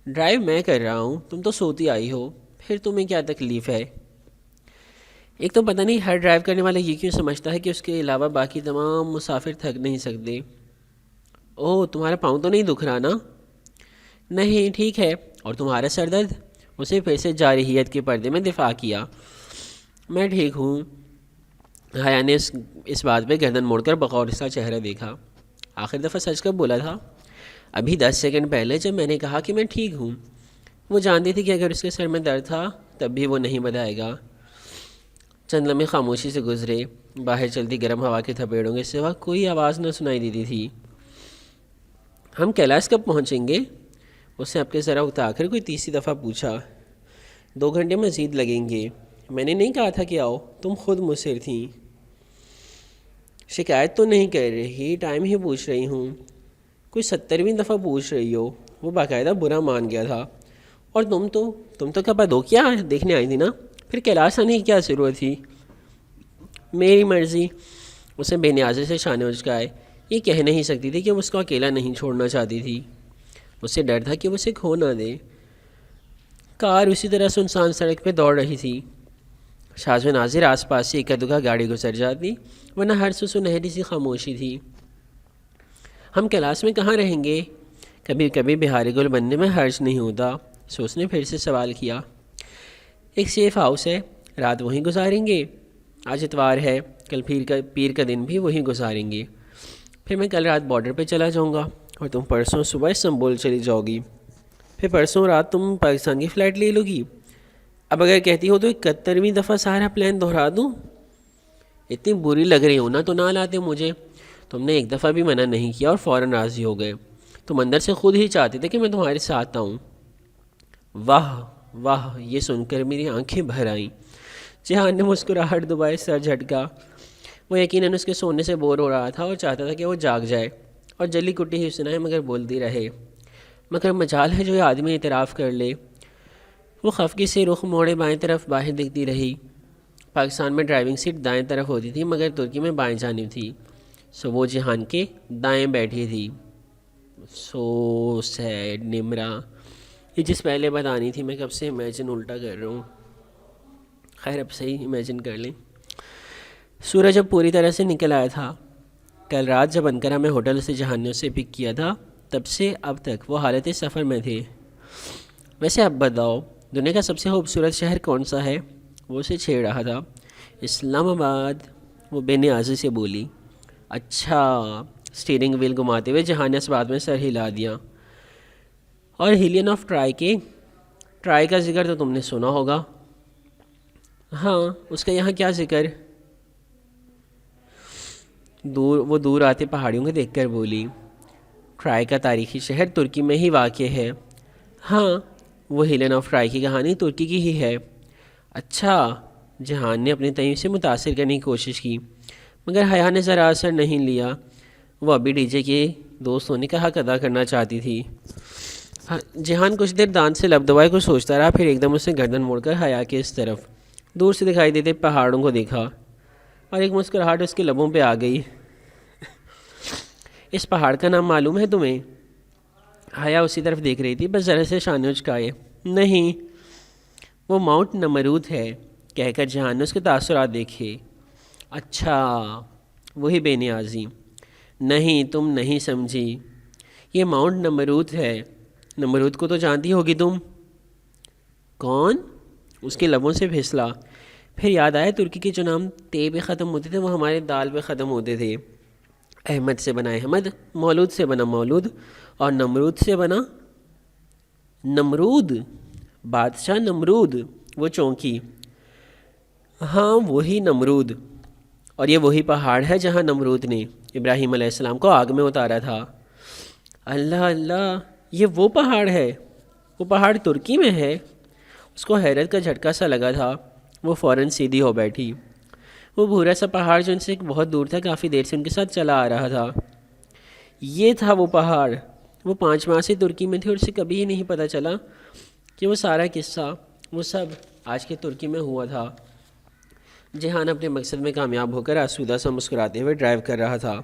ڈرائیو میں کر رہا ہوں، تم تو سوتی آئی ہو، پھر تمہیں کیا تکلیف ہے؟ ایک تو پتہ نہیں ہر ڈرائیو کرنے والا یہ کیوں سمجھتا ہے کہ اس کے علاوہ باقی تمام مسافر تھک نہیں سکتے۔ اوہ، تمہارا پاؤں تو نہیں دکھ رہا نا؟ نہیں، ٹھیک ہے۔ اور تمہارا سر درد؟ اسے پھر سے جارحیت کے پردے میں دفاع کیا۔ میں ٹھیک ہوں۔ حیا نے اس بات پہ گردن موڑ کر بغور اس کا چہرہ دیکھا۔ آخر دفعہ سچ کب بولا تھا؟ ابھی 10 سیکنڈ پہلے، جب میں نے کہا کہ میں ٹھیک ہوں۔ وہ جانتی تھی کہ اگر اس کے سر میں درد تھا تب بھی وہ نہیں بتائے گا۔ چند لمحے خاموشی سے گزرے۔ باہر چلتی گرم ہوا کے تھپیڑوں کے سوا کوئی آواز نہ سنائی دیتی تھی۔ ہم کیلاش کب پہنچیں گے؟ اس نے اپنے ذرا اکتا کر کوئی تیسری دفعہ پوچھا۔ 2 گھنٹے مزید لگیں گے۔ میں نے نہیں کہا تھا کہ آؤ، تم خود مصر تھیں۔ شکایت تو نہیں کر رہی، ٹائم ہی پوچھ رہی ہوں۔ کوئی 70ویں دفعہ پوچھ رہی ہو۔ وہ باقاعدہ برا مان گیا تھا۔ اور تم تو کپادوکیا دیکھنے آئی تھی نا، پھر کیلاش آنے کی کیا ضرورت تھی؟ میری مرضی۔ اسے بے نیازی سے شانے اچکائے۔ یہ کہہ نہیں سکتی تھی کہ وہ اس کو اکیلا نہیں چھوڑنا چاہتی تھی۔ اسے ڈر تھا کہ وہ اسے کھو نہ دے۔ کار اسی طرح سنسان سڑک پہ دوڑ رہی تھی۔ شاذ و نادر آس پاس سے اکا دکا گاڑی گزر جاتی، ورنہ ہر سو سنہری سی خاموشی تھی۔ ہم کلاس میں کہاں رہیں گے؟ کبھی کبھی بہاری گل بننے میں حرج نہیں ہوتا، سو اس نے پھر سے سوال کیا۔ ایک سیف ہاؤس ہے، رات وہیں گزاریں گے۔ آج اتوار ہے، کل پیر کا دن بھی وہیں گزاریں گے۔ پھر میں کل رات بارڈر پہ چلا جاؤں گا اور تم پرسوں صبح استنبول چلی جاؤ گی۔ پھر پرسوں رات تم پاکستان کی فلائٹ لے لو گی۔ اب اگر کہتی ہو تو 71ویں دفعہ سارا پلان دہرا دوں؟ اتنی بری لگ رہی ہو نا تو نہ لاتے مجھے۔ تم نے ایک دفعہ بھی منع نہیں کیا اور فوراً راضی ہو گئے۔ تم اندر سے خود ہی چاہتے تھے کہ میں تمہارے ساتھ آؤں۔ واہ واہ، یہ سن کر میری آنکھیں بھر آئیں۔ جہان نے مسکراہٹ دبائے سر جھٹکا۔ وہ یقیناً اس کے سونے سے بور ہو رہا تھا اور چاہتا تھا کہ وہ جاگ جائے اور جلی کٹی ہی سنائے مگر بولتی رہے۔ مگر مجال ہے جو یہ آدمی اعتراف کر لے۔ وہ خفگی سے رخ موڑے بائیں طرف باہر دکھتی رہی۔ پاکستان میں ڈرائیونگ سیٹ دائیں طرف ہوتی تھی مگر ترکی میں بائیں جانب تھی، سو وہ جہان کے دائیں بیٹھی تھی۔ سو سیڈ نمرا، یہ جس پہلے بتانی تھی، میں کب سے امیجن الٹا کر رہا ہوں۔ خیر اب صحیح امیجن کر لیں۔ سورج اب پوری طرح سے نکل آیا تھا۔ کل رات جب انقرہ میں ہوٹل سے جہان نے اسے پک کیا تھا تب سے اب تک وہ حالت سفر میں تھے۔ ویسے اب بتاؤ، دنیا کا سب سے خوبصورت شہر کون سا ہے؟ وہ اسے چھیڑ رہا تھا۔ اسلام آباد، وہ بے نیازی سے بولی۔ اچھا، اسٹیئرنگ ویل گھماتے ہوئے جہان نے اس بات میں سر ہلا دیا۔ اور ہیلین آف ٹرائی کا ذکر تو تم نے سنا ہوگا۔ ہاں، اس کا یہاں کیا ذکر؟ وہ دور آتے پہاڑیوں کو دیکھ کر بولی۔ ٹرائی کا تاریخی شہر ترکی میں ہی واقع ہے۔ ہاں، وہ ہیلن آف ٹرائی کی کہانی ترکی کی ہی ہے۔ اچھا، جہان نے اپنی تعریف سے متاثر کرنے کی کوشش کی مگر حیا نے ذرا اثر نہیں لیا۔ وہ ابھی ڈی جے کے دوست ہونے کا حق ادا کرنا چاہتی تھی۔ جہان کچھ دیر دانت سے لب دبائے کچھ سوچتا رہا، پھر ایک دم اسے گردن موڑ کر حیا کے اس طرف دور سے دکھائی دیتے پہاڑوں کو دیکھا اور ایک مسکراہٹ اس کے لبوں پہ آ گئی۔ اس پہاڑ کا نام معلوم ہے تمہیں؟ حیا اسی طرف دیکھ رہی تھی، بس ذرا سے شانے اچکائے۔ نہیں، وہ ماؤنٹ نمرود ہے، کہہ کر جہان نے اس کے تاثرات دیکھے۔ اچھا، وہی بے نیازی۔ نہیں، تم نہیں سمجھی، یہ ماؤنٹ نمرود ہے۔ نمرود کو تو جانتی ہوگی تم۔ کون؟ اس کے لبوں سے پھسلا۔ پھر یاد آیا ترکی کے جو نام تے پہ ختم ہوتے تھے وہ ہمارے دال پہ ختم ہوتے تھے۔ احمد سے بنا احمد، مولود سے بنا مولود، اور نمرود سے بنا نمرود، بادشاہ نمرود۔ وہ چونکی۔ ہاں وہی نمرود، اور یہ وہی پہاڑ ہے جہاں نمرود نے ابراہیم علیہ السلام کو آگ میں اتارا تھا۔ اللہ اللہ، یہ وہ پہاڑ ہے؟ وہ پہاڑ ترکی میں ہے؟ اس کو حیرت کا جھٹکا سا لگا تھا۔ وہ فوراً سیدھی ہو بیٹھی۔ وہ بھورا سا پہاڑ جو ان سے بہت دور تھا کافی دیر سے ان کے ساتھ چلا آ رہا تھا۔ یہ تھا وہ پہاڑ۔ وہ 5 ماہ سے ترکی میں تھی اور اسے کبھی ہی نہیں پتہ چلا کہ وہ سارا قصہ، وہ سب آج کے ترکی میں ہوا تھا۔ جہان اپنے مقصد میں کامیاب ہو کر آسودہ سا مسکراتے ہوئے ڈرائیو کر رہا تھا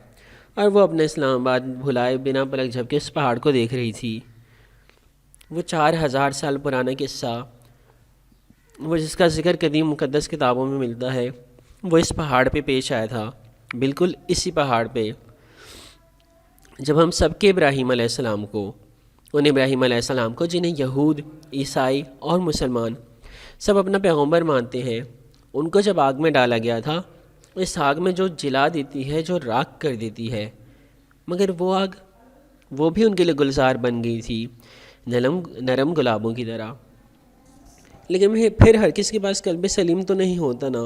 اور وہ اپنے اسلام آباد بھلائے بنا پلک جھپکے اس پہاڑ کو دیکھ رہی تھی۔ وہ 4000 سال پرانا قصہ، وہ جس کا ذکر قدیم مقدس کتابوں میں ملتا ہے، وہ اس پہاڑ پہ پیش آیا تھا، بالکل اسی پہاڑ پہ، جب ہم سب کے ابراہیم علیہ السلام کو، ان ابراہیم علیہ السلام کو جنہیں یہود، عیسائی اور مسلمان سب اپنا پیغمبر مانتے ہیں، ان کو جب آگ میں ڈالا گیا تھا، اس آگ میں جو جلا دیتی ہے، جو راکھ کر دیتی ہے، مگر وہ آگ، وہ بھی ان کے لیے گلزار بن گئی تھی، نرم گلابوں کی طرح۔ لیکن پھر ہر کس کے پاس قلب سلیم تو نہیں ہوتا نا،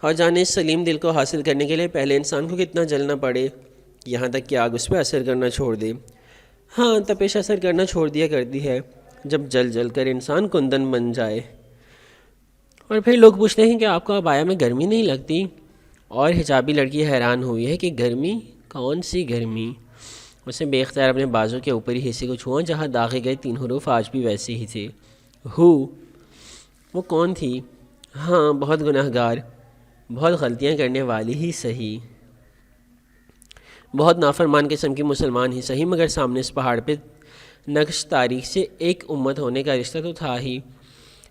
اور جانے اس سلیم دل کو حاصل کرنے کے لیے پہلے انسان کو کتنا جلنا پڑے، یہاں تک کہ آگ اس پہ اثر کرنا چھوڑ دے۔ ہاں، تپش اثر کرنا چھوڑ دیا کرتی ہے جب جل جل کر انسان کندن بن جائے۔ اور پھر لوگ پوچھتے ہیں کہ آپ کو ابایا میں گرمی نہیں لگتی؟ اور حجابی لڑکی حیران ہوئی ہے کہ گرمی؟ کون سی گرمی؟ اسے بے اختیار اپنے بازو کے اوپری حصے کو چھوا جہاں داغے گئے 3 حروف آج بھی ویسے ہی تھے۔ وہ کون تھی؟ ہاں، بہت گناہ گار، بہت غلطیاں کرنے والی ہی صحیح، بہت نافرمان قسم کی مسلمان ہی صحیح، مگر سامنے اس پہاڑ پہ نقش تاریخ سے ایک امت ہونے کا رشتہ تو تھا ہی۔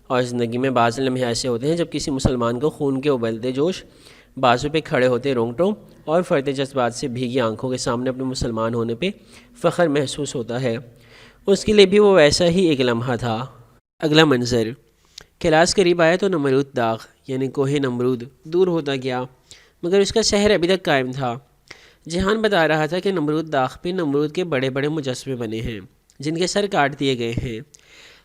اور زندگی میں بعض لمحے ایسے ہوتے ہیں جب کسی مسلمان کو خون کے ابلتے جوش، بازو پہ کھڑے ہوتے رونگٹوں اور فرتے جذبات سے بھیگی آنکھوں کے سامنے اپنے مسلمان ہونے پہ فخر محسوس ہوتا ہے۔ اس کے لیے بھی وہ ویسا ہی ایک لمحہ تھا۔ اگلا منظر، کلاس قریب آیا تو نمرود داغ یعنی کوہ نمرود دور ہوتا گیا، مگر اس کا شہر ابھی تک قائم تھا۔ جہان بتا رہا تھا کہ نمرود داغ پہ نمرود کے بڑے بڑے مجسمے بنے ہیں جن کے سر کاٹ دیے گئے ہیں۔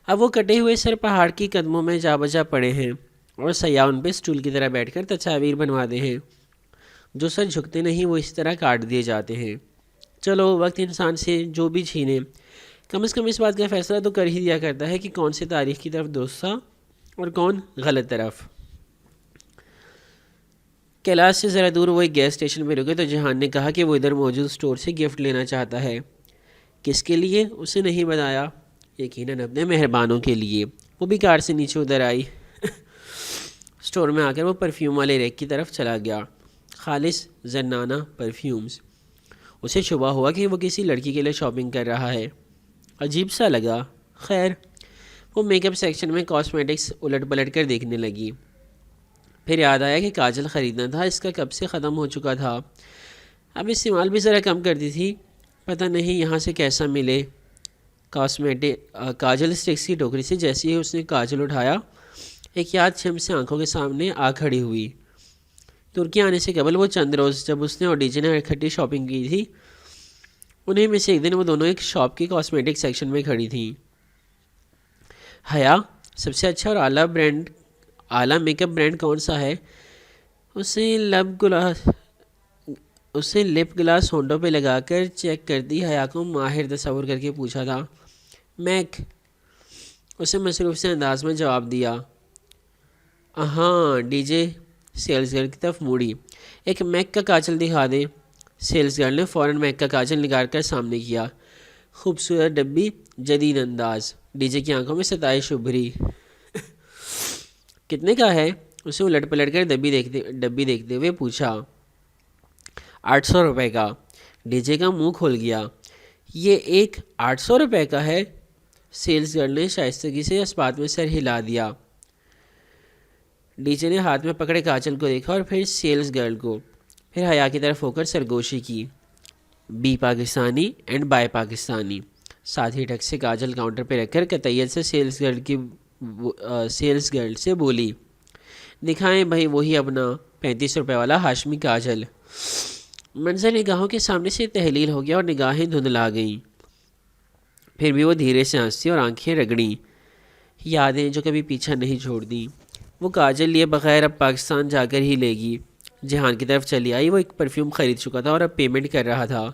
اب وہ کٹے ہوئے سر پہاڑ کی قدموں میں جا بجا پڑے ہیں اور سیاح ان پہ اسٹول کی طرح بیٹھ کر تصاویر بنواتے ہیں۔ جو سر جھکتے نہیں وہ اس طرح کاٹ دیے جاتے ہیں۔ چلو، وقت انسان سے جو بھی چھینے، کم از کم اس بات کا فیصلہ تو کر ہی دیا کرتا ہے کہ کون سے تاریخ کی طرف درست تھا اور کون غلط طرف۔ کیلاش سے ذرا دور وہ ایک گیس اسٹیشن پہ رکے تو جہان نے کہا کہ وہ ادھر موجود اسٹور سے گفٹ لینا چاہتا ہے۔ کس کے لیے؟ اسے نہیں بتایا۔ یقیناً اپنے مہربانوں کے لیے۔ وہ بھی کار سے نیچے ادھر آئی۔ اسٹور میں آ کر وہ پرفیوم والے ریک کی طرف چلا گیا۔ خالص زنانہ پرفیومز۔ اسے شبہ ہوا کہ وہ کسی لڑکی کے لیے شاپنگ کر رہا ہے۔ عجیب سا لگا۔ خیر، وہ میک اپ سیکشن میں کاسمیٹکس الٹ پلٹ کر دیکھنے لگی۔ پھر یاد آیا کہ کاجل خریدنا تھا، اس کا کب سے ختم ہو چکا تھا۔ اب استعمال بھی ذرا کم کر دی تھی، پتہ نہیں یہاں سے کیسا ملے۔ کاجل اسٹکس کی ٹوکری سے جیسے ہی اس نے کاجل اٹھایا، ایک یاد چھم سے آنکھوں کے سامنے آ کھڑی ہوئی۔ ترکی آنے سے قبل وہ چند روز جب اس نے اور ڈی جے نے اکٹھی شاپنگ کی تھی، انہیں میں سے ایک دن وہ دونوں ایک شاپ کی کاسمیٹک سیکشن میں کھڑی تھیں۔ حیا، سب سے اچھا اور اعلیٰ میک اپ برانڈ کون سا ہے؟ اسے لپ گلاس ہونٹوں پہ لگا کر چیک کرتی حیا کو ماہر تصور کر کے پوچھا تھا۔ میک، اسے مصروف سے انداز میں جواب دیا۔ ہاں، ڈی جے سیلز گرل کی طرف موڑی۔ ایک میک کا کاجل دکھا دیں۔ سیلز گرل نے فوراً میک کا کاجل نکال کر سامنے کیا۔ خوبصورت ڈبی، جدید انداز۔ ڈی جے کی آنکھوں میں ستائش ابھری۔ کتنے کا ہے؟ اسے الٹ پلٹ کر ڈبی دیکھتے ہوئے پوچھا 800 روپے کا۔ ڈی جے کا منہ کھول گیا۔ یہ ایک 800 روپے کا ہے؟ سیلز گرل نے شائستگی سے اس بات میں سر ہلا دیا۔ ڈی جے نے ہاتھ میں پکڑے کاجل کو دیکھا اور پھر سیلز گرل کو، پھر حیا کی طرف ہو کر سرگوشی کی، be Pakistani and buy Pakistani. ساتھ ہی ٹک سے کاجل کاؤنٹر پہ رکھ کر قطعیت سے سیلز گرل سے بولی، دکھائیں بھائی وہی اپنا 35 روپے والا ہاشمی کاجل۔ منظر نگاہوں کے سامنے سے تحلیل ہو گیا اور نگاہیں دھندلا گئیں۔ پھر بھی وہ دھیرے سے ہنسی اور آنکھیں رگڑیں۔ یادیں جو کبھی پیچھا نہیں چھوڑ دیں۔ وہ کاجل لیے بغیر اب پاکستان جا کر ہی لے گی۔ جہان کی طرف چلی آئی۔ وہ ایک پرفیوم خرید چکا تھا اور اب پیمنٹ کر رہا تھا۔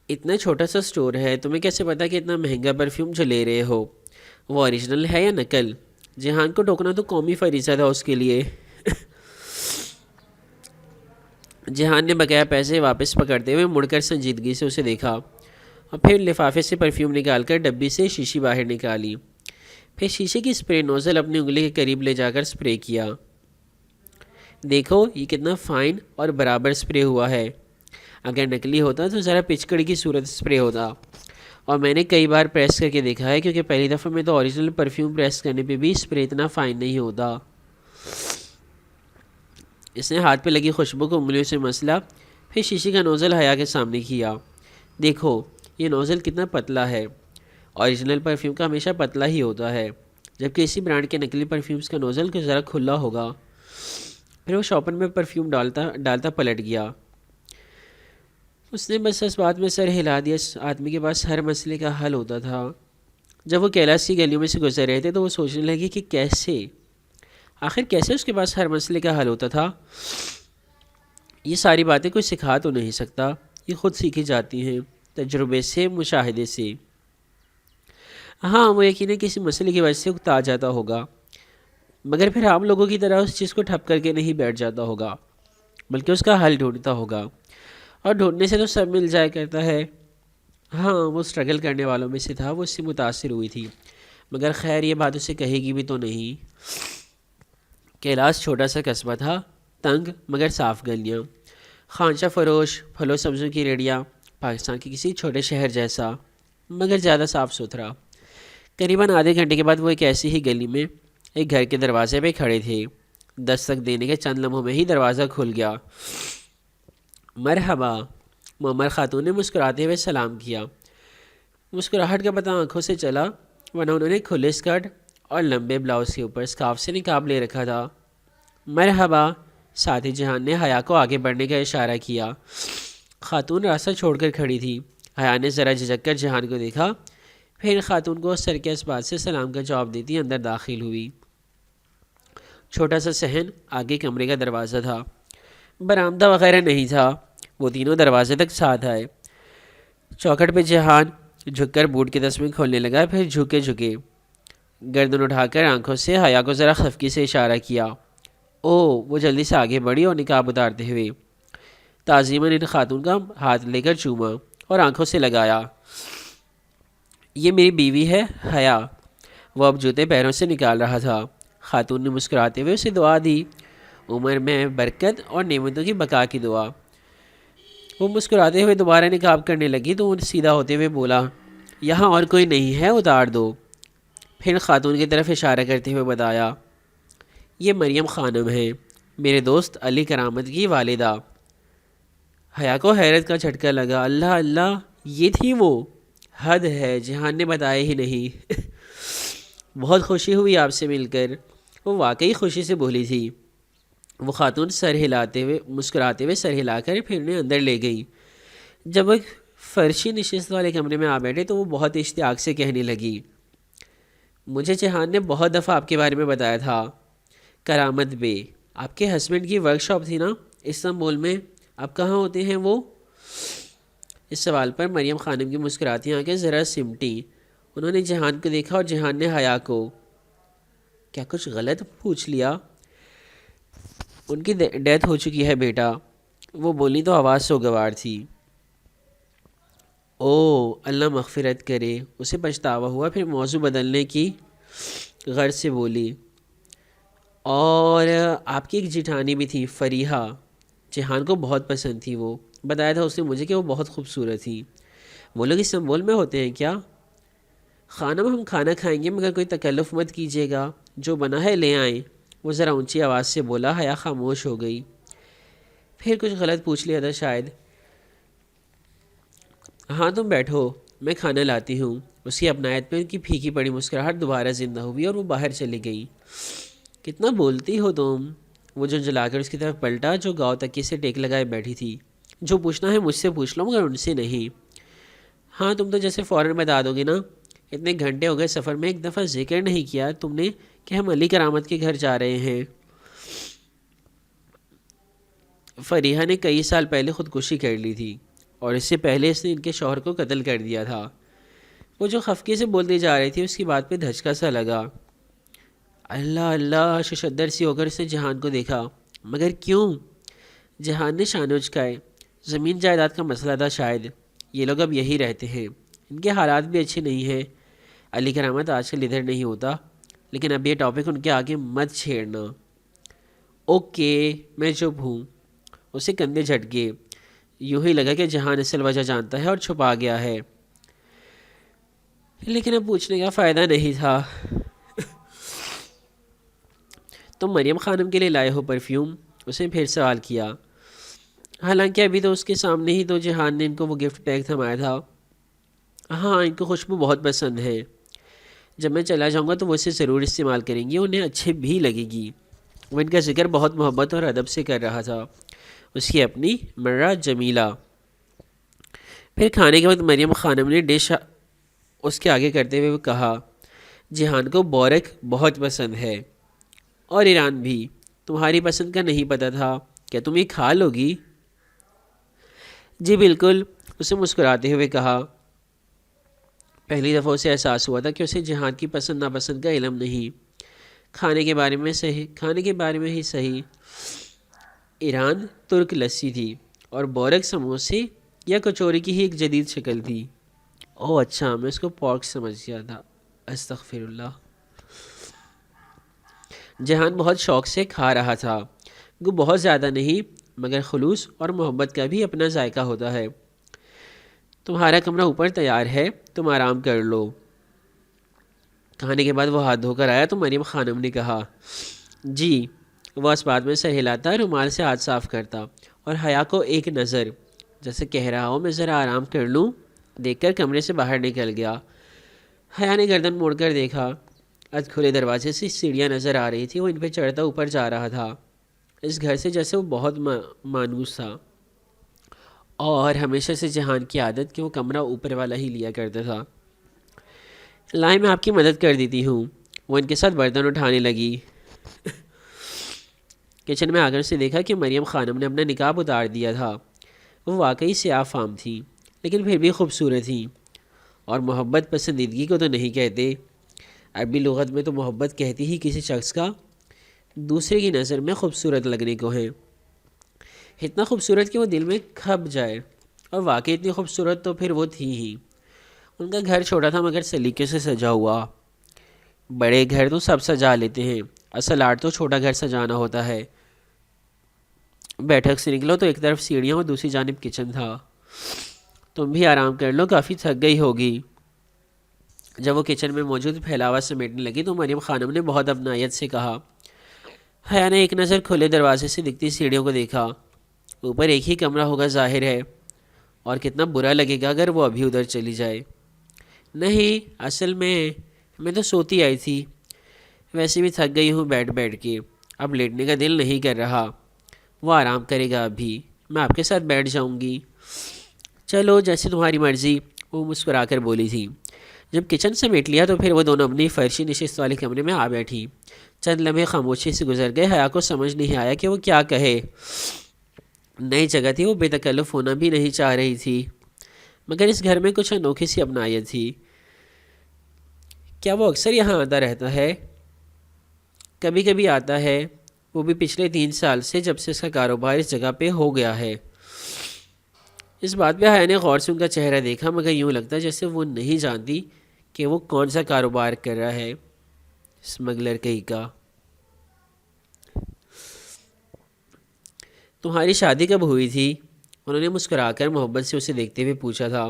اتنا چھوٹا سا سٹور ہے، تمہیں کیسے پتا کہ اتنا مہنگا پرفیوم جو لے رہے ہو وہ اوریجنل ہے یا نقل؟ جہان کو ٹوکنا تو قومی فریضہ تھا اس کے لیے۔ جہان نے بقایا پیسے واپس پکڑتے ہوئے مڑ کر سنجیدگی سے اسے دیکھا اور پھر لفافے سے پرفیوم نکال کر ڈبی سے شیشی باہر نکالی۔ پھر شیشے کی اسپرے نوزل اپنی انگلی کے قریب لے جا کر اسپرے کیا۔ دیکھو یہ کتنا فائن اور برابر اسپرے ہوا ہے۔ اگر نکلی ہوتا تو ذرا پچکڑی کی صورت اسپرے ہوتا، اور میں نے کئی بار پریس کر کے دیکھا ہے، کیونکہ پہلی دفعہ میں تو اوریجنل پرفیوم پریس کرنے پہ بھی اسپرے اتنا فائن نہیں ہوتا۔ اس نے ہاتھ پہ لگی خوشبو کو انگلیوں سے مسلا، پھر شیشے کا نوزل حیا کے سامنے کیا۔ دیکھو یہ نوزل کتنا پتلا ہے۔ اوریجنل پرفیوم کا ہمیشہ پتلا ہی ہوتا ہے، جبکہ اسی برانڈ کے نکلی پرفیومز کا نوزل کچھ ذرا کھلا ہوگا۔ پھر وہ شاپر میں پرفیوم ڈالتا پلٹ گیا۔ اس نے بس اس بات میں سر ہلا دیا، اس آدمی کے پاس ہر مسئلے کا حل ہوتا تھا۔ جب وہ کیلاش کی گلیوں میں سے گزر رہے تھے تو وہ سوچنے لگی کہ آخر کیسے اس کے پاس ہر مسئلے کا حل ہوتا تھا۔ یہ ساری باتیں کوئی سکھا تو نہیں سکتا، یہ خود سیکھی جاتی ہیں، تجربے سے، مشاہدے سے۔ ہاں وہ یقیناً کسی مسئلے کی وجہ سے اکتا جاتا ہوگا، مگر پھر عام لوگوں کی طرح اس چیز کو ٹھپ کر کے نہیں بیٹھ جاتا ہوگا، بلکہ اس کا حل ڈھونڈتا ہوگا، اور ڈھونڈنے سے تو سب مل جایا کرتا ہے۔ ہاں وہ اسٹرگل کرنے والوں میں سے تھا، وہ اس سے متاثر ہوئی تھی، مگر خیر یہ بات اسے کہے گی بھی تو نہیں۔ کیلاش چھوٹا سا قصبہ تھا، تنگ مگر صاف گلیاں، خانچہ فروش، پھلوں سبزیوں کی ریڑیاں، پاکستان کے کسی چھوٹے شہر جیسا، مگر زیادہ صاف ستھرا۔ قریباً آدھے گھنٹے کے بعد وہ ایک ایسی ہی گلی میں ایک گھر کے دروازے پہ کھڑے تھے۔ دستک دینے کے چند لمحوں میں ہی دروازہ کھل گیا۔ مرحبا، معمر خاتون نے مسکراتے ہوئے سلام کیا۔ مسکراہٹ کا پتہ آنکھوں سے چلا، ورنہ انہوں نے کھلے اسکرٹ اور لمبے بلاؤز کے اوپر اسکارف سے نقاب لے رکھا تھا۔ مرحبا، ساتھی جہان نے حیا کو آگے بڑھنے کا اشارہ کیا۔ خاتون راستہ چھوڑ کر کھڑی تھی۔ حیا نے ذرا جھجک کر جہان کو دیکھا، پھر خاتون کو سر کے اسبات سے سلام کا جواب دیتی اندر داخل ہوئی۔ چھوٹا سا صحن آگے کمرے کا دروازہ تھا، برآمدہ وغیرہ نہیں تھا۔ وہ تینوں دروازے تک ساتھ آئے۔ چوکھٹ پہ جہان جھک کر بوٹ کے تسمے کھولنے لگا، پھر جھکے گردن اٹھا کر آنکھوں سے حیا کو ذرا خفگی سے اشارہ کیا۔ وہ جلدی سے آگے بڑھی اور نقاب اتارتے ہوئے تعظیماً ان خاتون کا ہاتھ لے کر چوما اور آنکھوں سے لگایا۔ یہ میری بیوی ہے حیا۔ وہ اب جوتے پیروں سے نکال رہا تھا۔ خاتون نے مسکراتے ہوئے اسے دعا دی، عمر میں برکت اور نعمتوں کی بقا کی دعا۔ وہ مسکراتے ہوئے دوبارہ نقاب کرنے لگی تو وہ سیدھا ہوتے ہوئے بولا، یہاں اور کوئی نہیں ہے، اتار دو۔ پھر خاتون کی طرف اشارہ کرتے ہوئے بتایا، یہ مریم خانم ہے، میرے دوست علی کرامت کی والدہ۔ حیا کو حیرت کا جھٹکا لگا۔ اللہ اللہ، یہ تھی وہ؟ حد ہے، جہان نے بتایا ہی نہیں۔ بہت خوشی ہوئی آپ سے مل کر۔ وہ واقعی خوشی سے بولی تھی۔ وہ خاتون مسکراتے ہوئے سر ہلا کر پھر انہیں اندر لے گئی۔ جب وہ فرشی نشست والے کمرے میں آ بیٹھے تو وہ بہت اشتیاق سے کہنے لگی، مجھے جہان نے بہت دفعہ آپ کے بارے میں بتایا تھا، کرامت بے، آپ کے ہسبینڈ کی ورک شاپ تھی نا استنبول میں، اب کہاں ہوتے ہیں وہ؟ اس سوال پر مریم خانم کی مسکراتی آنکھیں ذرا سمٹی۔ انہوں نے جہان کو دیکھا اور جہان نے حیا کو۔ کیا کچھ غلط پوچھ لیا؟ ان کی ڈیتھ ہو چکی ہے بیٹا، وہ بولی تو آواز سوگوار تھی۔ او اللہ مغفرت کرے، اسے پچھتاوا ہوا، پھر موضوع بدلنے کی غرض سے بولی، اور آپ کی ایک جیٹھانی بھی تھی فریحہ، جہان کو بہت پسند تھی وہ، بتایا تھا اس نے مجھے کہ وہ بہت خوبصورت تھی۔ وہ لوگ استنبول میں ہوتے ہیں کیا؟ خانم ہم کھانا کھائیں گے مگر کوئی تکلف مت کیجیے گا، جو بنا ہے لے آئیں، وہ ذرا اونچی آواز سے بولا۔ حیا خاموش ہو گئی۔ پھر کچھ غلط پوچھ لیا تھا شاید۔ ہاں تم بیٹھو، میں کھانا لاتی ہوں۔ اس کی اپنائیت پہ ان کی پھیکی پڑی مسکراہٹ دوبارہ زندہ ہوئی اور وہ باہر چلی گئی۔ کتنا بولتی ہو تم؟ وہ جلا کر اس کی طرف پلٹا جو گاؤں تکی سے ٹیک لگائے بیٹھی تھی۔ جو پوچھنا ہے مجھ سے پوچھ لو مگر ان سے نہیں۔ ہاں تم تو جیسے فوراً بتا دو گی نا۔ اتنے گھنٹے ہو گئے سفر میں، ایک دفعہ ذکر نہیں کیا تم نے کہ ہم علی کرامت کے گھر جا رہے ہیں۔ فریحہ نے کئی سال پہلے خودکشی کر لی تھی اور اس سے پہلے اس نے ان کے شوہر کو قتل کر دیا تھا۔ وہ جو خفقے سے بولتی جا رہی تھی اس کی بات پہ دھچکا سا لگا۔ اللہ اللہ، ششدر سی ہو کر اس نے جہان کو دیکھا۔ مگر کیوں؟ جہان نے شانے اچکائے۔ زمین جائیداد کا مسئلہ تھا شاید۔ یہ لوگ اب یہی رہتے ہیں، ان کے حالات بھی اچھے نہیں ہیں۔ علی کرامت آج کل ادھر نہیں ہوتا، لیکن اب یہ ٹاپک ان کے آگے مت چھیڑنا۔ اوکے، میں چپ ہوں۔ اسے کندھے جھٹکے۔ یوں ہی لگا کہ جہان اصل وجہ جانتا ہے اور چھپا گیا ہے، لیکن اب پوچھنے کا فائدہ نہیں تھا۔ تم مریم خانم کے لیے لائے ہو پرفیوم؟ اس نے پھر سوال کیا۔ حالانکہ ابھی تو اس کے سامنے ہی تو جہان نے ان کو وہ گفٹ پیک تھمایا تھا۔ ہاں، ان کو خوشبو بہت پسند ہے۔ جب میں چلا جاؤں گا تو وہ اسے ضرور استعمال کریں گی، انہیں اچھے بھی لگے گی۔ وہ ان کا ذکر بہت محبت اور ادب سے کر رہا تھا، اس کی اپنی مرہ جمیلہ۔ پھر کھانے کے وقت مریم خانم نے ڈش اس کے آگے کرتے ہوئے کہا، جہان کو بورک بہت پسند ہے، اور ایران بھی۔ تمہاری پسند کا نہیں پتہ تھا، کیا تم یہ کھا لو گی؟ جی بالکل، اسے مسکراتے ہوئے کہا۔ پہلی دفعہ اسے احساس ہوا تھا کہ اسے جہان کی پسند ناپسند کا علم نہیں۔ کھانے کے بارے میں ہی صحیح۔ ایران ترک لسی تھی اور بورک سموسے یا کچوری کی ہی ایک جدید شکل تھی۔ اوہ اچھا، میں اس کو پورک سمجھ گیا تھا، استغفر اللہ۔ جہان بہت شوق سے کھا رہا تھا۔ وہ بہت زیادہ نہیں، مگر خلوص اور محبت کا بھی اپنا ذائقہ ہوتا ہے۔ تمہارا کمرہ اوپر تیار ہے، تم آرام کر لو۔ کھانے کے بعد وہ ہاتھ دھو کر آیا تو مریم خانم نے کہا، جی۔ وہ اس بات میں سر ہلاتا، رومال سے ہاتھ صاف کرتا اور حیا کو ایک نظر، جیسے کہہ رہا ہو میں ذرا آرام کر لوں، دیکھ کر کمرے سے باہر نکل گیا۔ حیا نے گردن موڑ کر دیکھا۔ ادھ کھلے دروازے سے سیڑھیاں نظر آ رہی تھی، وہ ان پہ چڑھتا اوپر جا رہا تھا، اس گھر سے جیسے وہ بہت مانوس تھا، اور ہمیشہ سے جہان کی عادت کہ وہ کمرہ اوپر والا ہی لیا کرتا تھا۔ لائیں میں آپ کی مدد کر دیتی ہوں۔ وہ ان کے ساتھ برتن اٹھانے لگی۔ کچن میں آ کر اسے دیکھا کہ مریم خانم نے اپنا نقاب اتار دیا تھا۔ وہ واقعی سیاہ فام تھی، لیکن پھر بھی خوبصورت تھی، اور محبت پسندیدگی کو تو نہیں کہتے، عربی لغت میں تو محبت کہتی ہی کسی شخص کا دوسرے کی نظر میں خوبصورت لگنے کو ہے، اتنا خوبصورت کہ وہ دل میں کھپ جائے، اور واقعی اتنی خوبصورت تو پھر وہ تھی ہی۔ ان کا گھر چھوٹا تھا مگر سلیقے سے سجا ہوا۔ بڑے گھر تو سب سجا لیتے ہیں، اصل آرٹ تو چھوٹا گھر سجانا ہوتا ہے۔ بیٹھک سے نکلو تو ایک طرف سیڑھیاں اور دوسری جانب کچن تھا۔ تم بھی آرام کر لو، کافی تھک گئی ہوگی۔ جب وہ کچن میں موجود پھیلاوا سمیٹنے لگی تو مریم خانم نے بہت اپنائیت سے کہا۔ حیا نے ایک نظر کھلے دروازے سے دکھتی سیڑھیوں کو دیکھا۔ اوپر ایک ہی کمرہ ہوگا ظاہر ہے، اور کتنا برا لگے گا اگر وہ ابھی ادھر چلی جائے۔ نہیں، اصل میں تو سوتی آئی تھی، ویسے بھی تھک گئی ہوں بیٹھ بیٹھ کے، اب لیٹنے کا دل نہیں کر رہا۔ وہ آرام کرے گا ابھی، میں آپ کے ساتھ بیٹھ جاؤں گی۔ چلو جیسے تمہاری مرضی، وہ مسکرا کر بولی تھی۔ جب کچن سمیٹ لیا تو پھر وہ دونوں اپنی فرشی نشست والے کمرے میں آ بیٹھی۔ چند لمحے خاموشی سے گزر گئے۔ حیا کو سمجھ نہیں آیا کہ وہ کیا کہے۔ نئی جگہ تھی، وہ بے تکلف ہونا بھی نہیں چاہ رہی تھی، مگر اس گھر میں کچھ انوکھی سی اپنائیت تھی۔ کیا وہ اکثر یہاں آتا رہتا ہے؟ کبھی کبھی آتا ہے، وہ بھی پچھلے 3 سال سے، جب سے اس کا کاروبار اس جگہ پہ ہو گیا ہے۔ اس بات پہ حیا نے غور سے ان کا چہرہ دیکھا، مگر یوں لگتا جیسے وہ نہیں جانتی کہ وہ کون سا کاروبار کر رہا ہے، اسمگلر کہیں کا۔ تمہاری شادی کب ہوئی تھی؟ انہوں نے مسکرا کر محبت سے اسے دیکھتے ہوئے پوچھا تھا۔